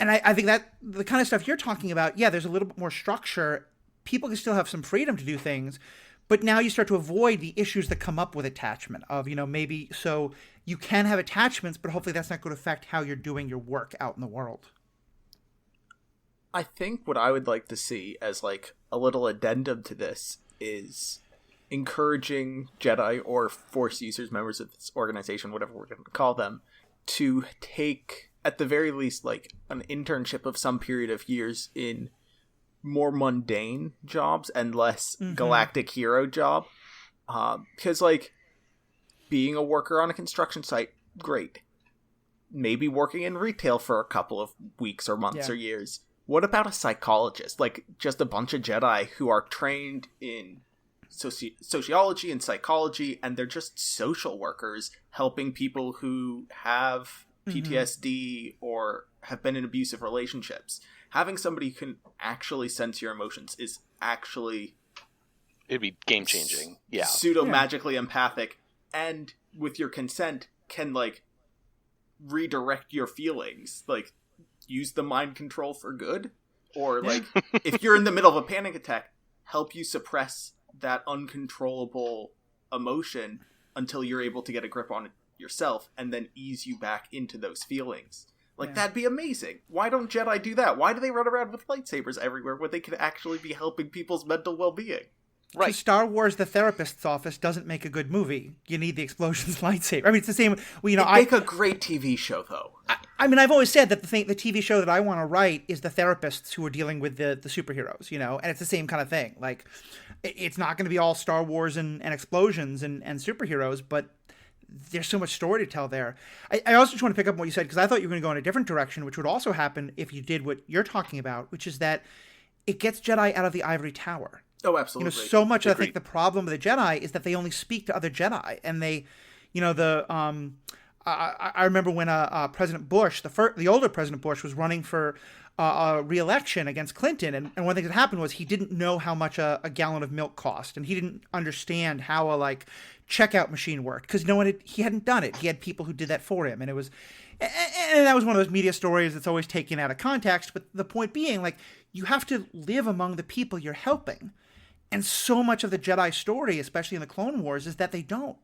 Speaker 1: I think that the kind of stuff you're talking about, yeah, there's a little bit more structure. People can still have some freedom to do things, but now you start to avoid the issues that come up with attachment of, maybe so you can have attachments, but hopefully that's not going to affect how you're doing your work out in the world.
Speaker 2: I think what I would like to see as like a little addendum to this is encouraging Jedi or Force users, members of this organization, whatever we're going to call them, to take, at the very least, like an internship of some period of years in more mundane jobs and less galactic hero job. Because, like, being a worker on a construction site, great. Maybe working in retail for a couple of weeks or months or years. What about a psychologist? Like, just a bunch of Jedi who are trained in sociology and psychology, and they're just social workers helping people who have PTSD or have been in abusive relationships. Having somebody who can actually sense your emotions is actually...
Speaker 3: It'd be game-changing. Yeah.
Speaker 2: Pseudo-magically empathic, and with your consent, can, like, redirect your feelings. Like, use the mind control for good. Or, like, if you're in the middle of a panic attack, help you suppress that uncontrollable emotion until you're able to get a grip on it yourself, and then ease you back into those feelings. Like, that'd be amazing. Why don't Jedi do that? Why do they run around with lightsabers everywhere when they could actually be helping people's mental well-being?
Speaker 1: Right. Star Wars, the therapist's office doesn't make a good movie. You need the explosions lightsaber. I mean, it's the same. Well,
Speaker 2: make a great TV show, though.
Speaker 1: I mean, I've always said that the TV show that I want to write is the therapists who are dealing with the superheroes, and it's the same kind of thing. Like, it's not going to be all Star Wars and explosions and superheroes, but there's so much story to tell there. I also just want to pick up on what you said, because I thought you were going to go in a different direction, which would also happen if you did what you're talking about, which is that it gets Jedi out of the ivory tower.
Speaker 2: Oh, absolutely.
Speaker 1: So much, I think the problem with the Jedi is that they only speak to other Jedi, and they, I remember when President Bush, the older President Bush, was running for re-election against Clinton, and one thing that happened was he didn't know how much a gallon of milk cost, and he didn't understand how a checkout machine worked, because he hadn't done it. He had people who did that for him, and that was one of those media stories that's always taken out of context. But the point being, you have to live among the people you're helping. And so much of the Jedi story, especially in the Clone Wars, is that they don't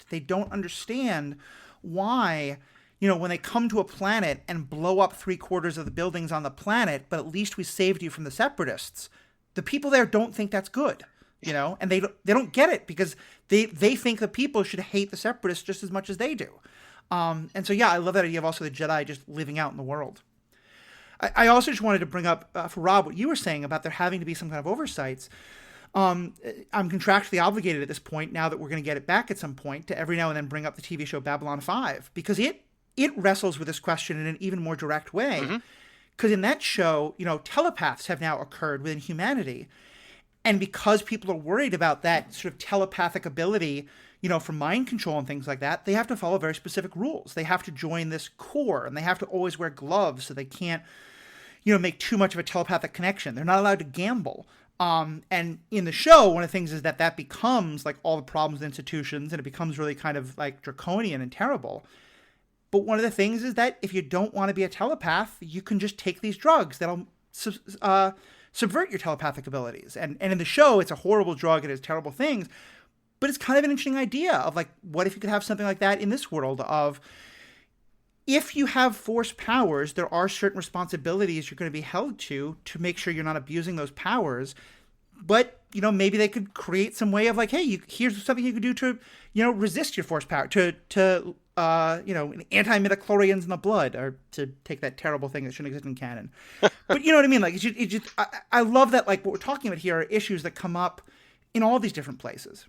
Speaker 1: understand why, when they come to a planet and blow up 3/4 of the buildings on the planet, but at least we saved you from the Separatists, the people there don't think that's good, and they don't get it, because they think the people should hate the Separatists just as much as they do. And so, I love that idea of also the Jedi just living out in the world. I also just wanted to bring up, for Rob, what you were saying about there having to be some kind of oversights. I'm contractually obligated at this point, now that we're going to get it back at some point, to every now and then bring up the TV show Babylon 5, because it wrestles with this question in an even more direct way. Because in that show, telepaths have now occurred within humanity. And because people are worried about that sort of telepathic ability, for mind control and things like that, they have to follow very specific rules. They have to join this corps, and they have to always wear gloves so they can't, make too much of a telepathic connection. They're not allowed to gamble. And in the show, one of the things is that becomes all the problems with institutions, and it becomes really kind of draconian and terrible. But one of the things is that if you don't want to be a telepath, you can just take these drugs that'll subvert your telepathic abilities. And in the show, it's a horrible drug. It has terrible things. But it's kind of an interesting idea of what if you could have something like that in this world of, if you have force powers, there are certain responsibilities you're going to be held to make sure you're not abusing those powers. But, maybe they could create some way of hey, here's something you could do to, resist your force power, to anti-midichlorians in the blood, or to take that terrible thing that shouldn't exist in canon. But you know what I mean? I love that, what we're talking about here are issues that come up in all these different places.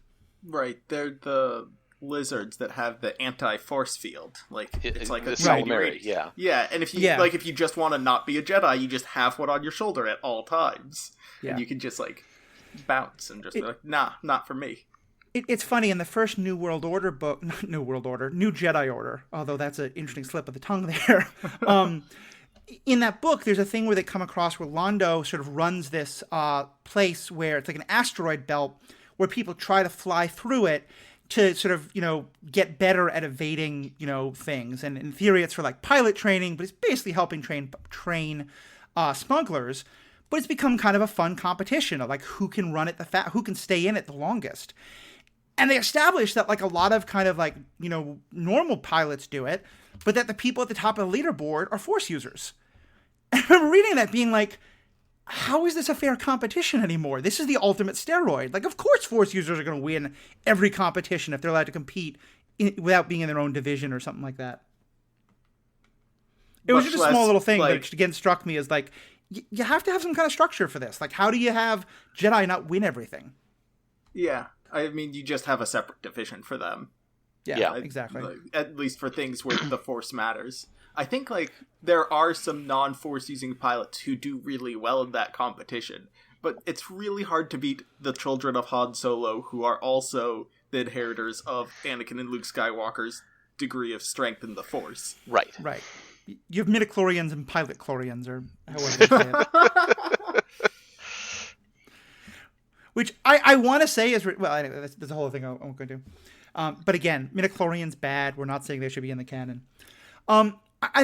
Speaker 2: Right. They're the lizards that have the anti-force field. It's like a
Speaker 3: calamari, yeah.
Speaker 2: Yeah, and if you just want to not be a Jedi, you just have one on your shoulder at all times. Yeah. And you can just bounce and just be nah, not for me.
Speaker 1: It's funny, in the first New Jedi Order, although that's an interesting slip of the tongue there. in that book, there's a thing where they come across where Londo sort of runs this place where it's like an asteroid belt where people try to fly through it to sort of, get better at evading, things. And in theory, it's for like pilot training, but it's basically helping train smugglers. But it's become kind of a fun competition of like who can run it who can stay in it the longest. And they established that like a lot of kind of like, normal pilots do it, but that the people at the top of the leaderboard are Force users. And I remember reading that being like, how is this a fair competition anymore? This is the ultimate steroid. Like, of course Force users are going to win every competition if they're allowed to compete without being in their own division or something like that. It was just a small little thing, but again struck me as like, you have to have some kind of structure for this. Like, how do you have Jedi not win everything?
Speaker 2: Yeah. I mean, you just have a separate division for them.
Speaker 1: Yeah, exactly.
Speaker 2: At least for things where the Force matters. I think, like, there are some non-Force using pilots who do really well in that competition, but it's really hard to beat the children of Han Solo, who are also the inheritors of Anakin and Luke Skywalker's degree of strength in the Force.
Speaker 3: Right.
Speaker 1: You have midichlorians and pilot-chlorians, or however you say it. Which I want to say is... Well, anyway, there's a whole thing I won't go into. But again, midichlorians bad. We're not saying they should be in the canon. I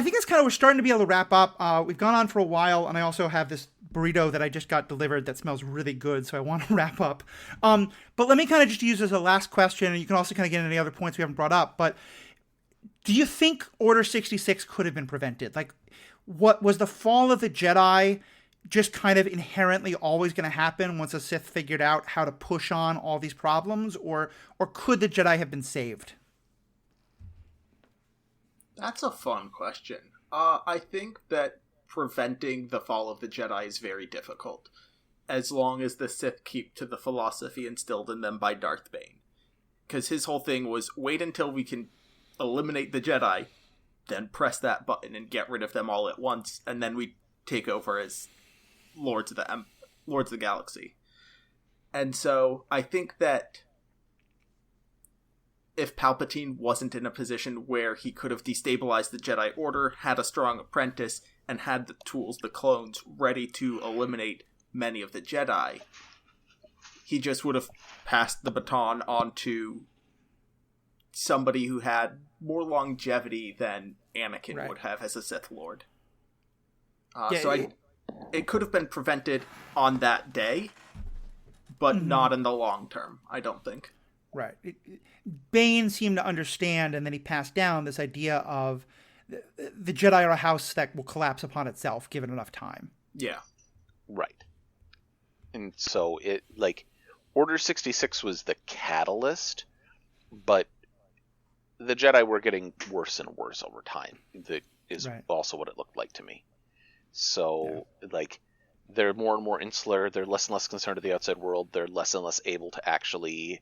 Speaker 1: think that's kind of... We're starting to be able to wrap up. We've gone on for a while, and I also have this burrito that I just got delivered that smells really good, so I want to wrap up. But let me kind of just use as a last question, and you can also kind of get into any other points we haven't brought up, but do you think Order 66 could have been prevented? Like, what was the fall of the Jedi just kind of inherently always going to happen once the Sith figured out how to push on all these problems, or could the Jedi have been saved?
Speaker 2: That's a fun question. I think that preventing the fall of the Jedi is very difficult, as long as the Sith keep to the philosophy instilled in them by Darth Bane. Because his whole thing was, wait until we can eliminate the Jedi, then press that button and get rid of them all at once, and then we take over as Lords of the Galaxy. And so I think that if Palpatine wasn't in a position where he could have destabilized the Jedi Order, had a strong apprentice, and had the tools, the clones, ready to eliminate many of the Jedi, he just would have passed the baton on to somebody who had more longevity than Anakin would have as a Sith Lord. It could have been prevented on that day, but not in the long term, I don't think.
Speaker 1: Right. Bane seemed to understand, and then he passed down this idea of the Jedi are a house that will collapse upon itself given enough time.
Speaker 2: Yeah.
Speaker 3: Right. And so Order 66 was the catalyst, but the Jedi were getting worse and worse over time. That is also what it looked like to me. So, they're more and more insular. They're less and less concerned with the outside world. They're less and less able to actually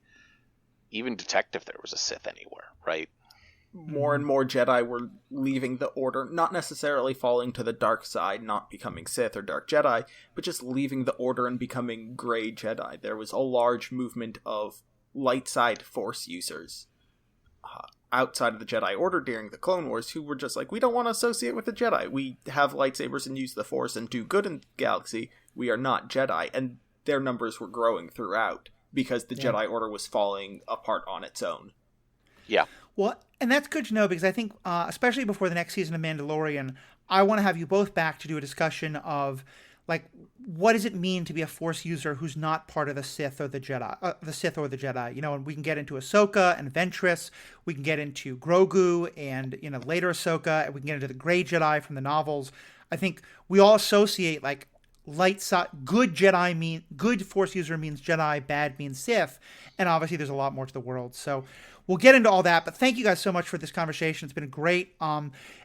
Speaker 3: even detect if there was a Sith anywhere, right?
Speaker 2: More and more Jedi were leaving the Order, not necessarily falling to the dark side, not becoming Sith or Dark Jedi, but just leaving the Order and becoming Gray Jedi. There was a large movement of light side Force users outside of the Jedi Order during the Clone Wars who were just like, we don't want to associate with the Jedi. We have lightsabers and use the Force and do good in the galaxy. We are not Jedi. And their numbers were growing throughout because the Jedi Order was falling apart on its own.
Speaker 3: Yeah.
Speaker 1: Well, and that's good to know because I think, especially before the next season of Mandalorian, I want to have you both back to do a discussion of, what does it mean to be a Force user who's not part of the Sith or the Jedi? And we can get into Ahsoka and Ventress. We can get into Grogu and, later Ahsoka. And we can get into the Grey Jedi from the novels. I think we all associate, light side, good Force user means Jedi, bad means Sith. And obviously there's a lot more to the world. So we'll get into all that. But thank you guys so much for this conversation. It's been great.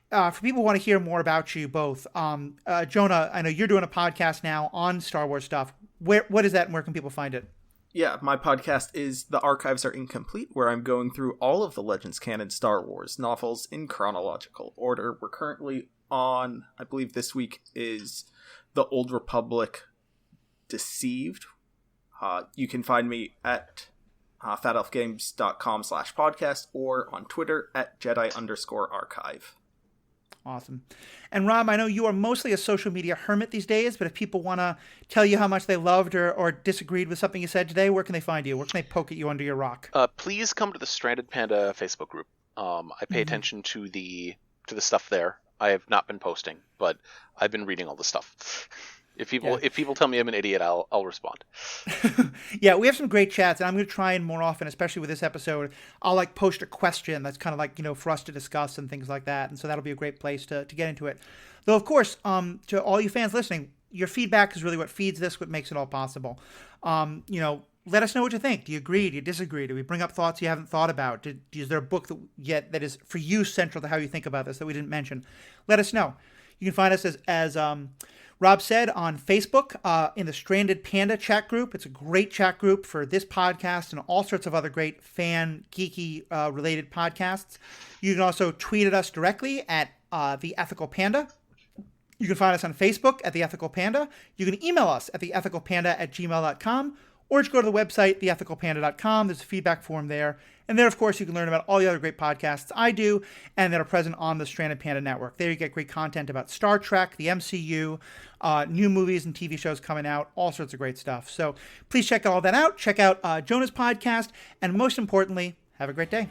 Speaker 1: For people who want to hear more about you both, Jonah, I know you're doing a podcast now on Star Wars stuff. What is that and where can people find it?
Speaker 2: Yeah, my podcast is The Archives Are Incomplete, where I'm going through all of the Legends canon Star Wars novels in chronological order. We're currently on, I believe this week is The Old Republic Deceived. You can find me at fatelfgames.com/podcast or on Twitter at Jedi_archive.
Speaker 1: Awesome. And Rob, I know you are mostly a social media hermit these days, but if people want to tell you how much they loved or disagreed with something you said today, where can they find you? Where can they poke at you under your rock?
Speaker 3: Please come to the Stranded Panda Facebook group. I pay attention to the stuff there. I have not been posting, but I've been reading all the stuff. If people tell me I'm an idiot, I'll respond.
Speaker 1: Yeah, we have some great chats, and I'm going to try and more often, especially with this episode, I'll like post a question that's kind of like, for us to discuss and things like that. And so that'll be a great place to get into it. Though, of course, to all you fans listening, your feedback is really what feeds this, what makes it all possible. Let us know what you think. Do you agree? Do you disagree? Do we bring up thoughts you haven't thought about? Is there a book that is for you central to how you think about this that we didn't mention? Let us know. You can find us as Rob said, on Facebook in the Stranded Panda chat group. It's a great chat group for this podcast and all sorts of other great fan, geeky related podcasts. You can also tweet at us directly at The Ethical Panda. You can find us on Facebook at The Ethical Panda. You can email us at theethicalpanda@gmail.com, or just go to the website, theethicalpanda.com. There's a feedback form there. And there, of course, you can learn about all the other great podcasts I do and that are present on the Stranded Panda Network. There you get great content about Star Trek, the MCU, new movies and TV shows coming out, all sorts of great stuff. So please check all that out. Check out Jonah's podcast. And most importantly, have a great day.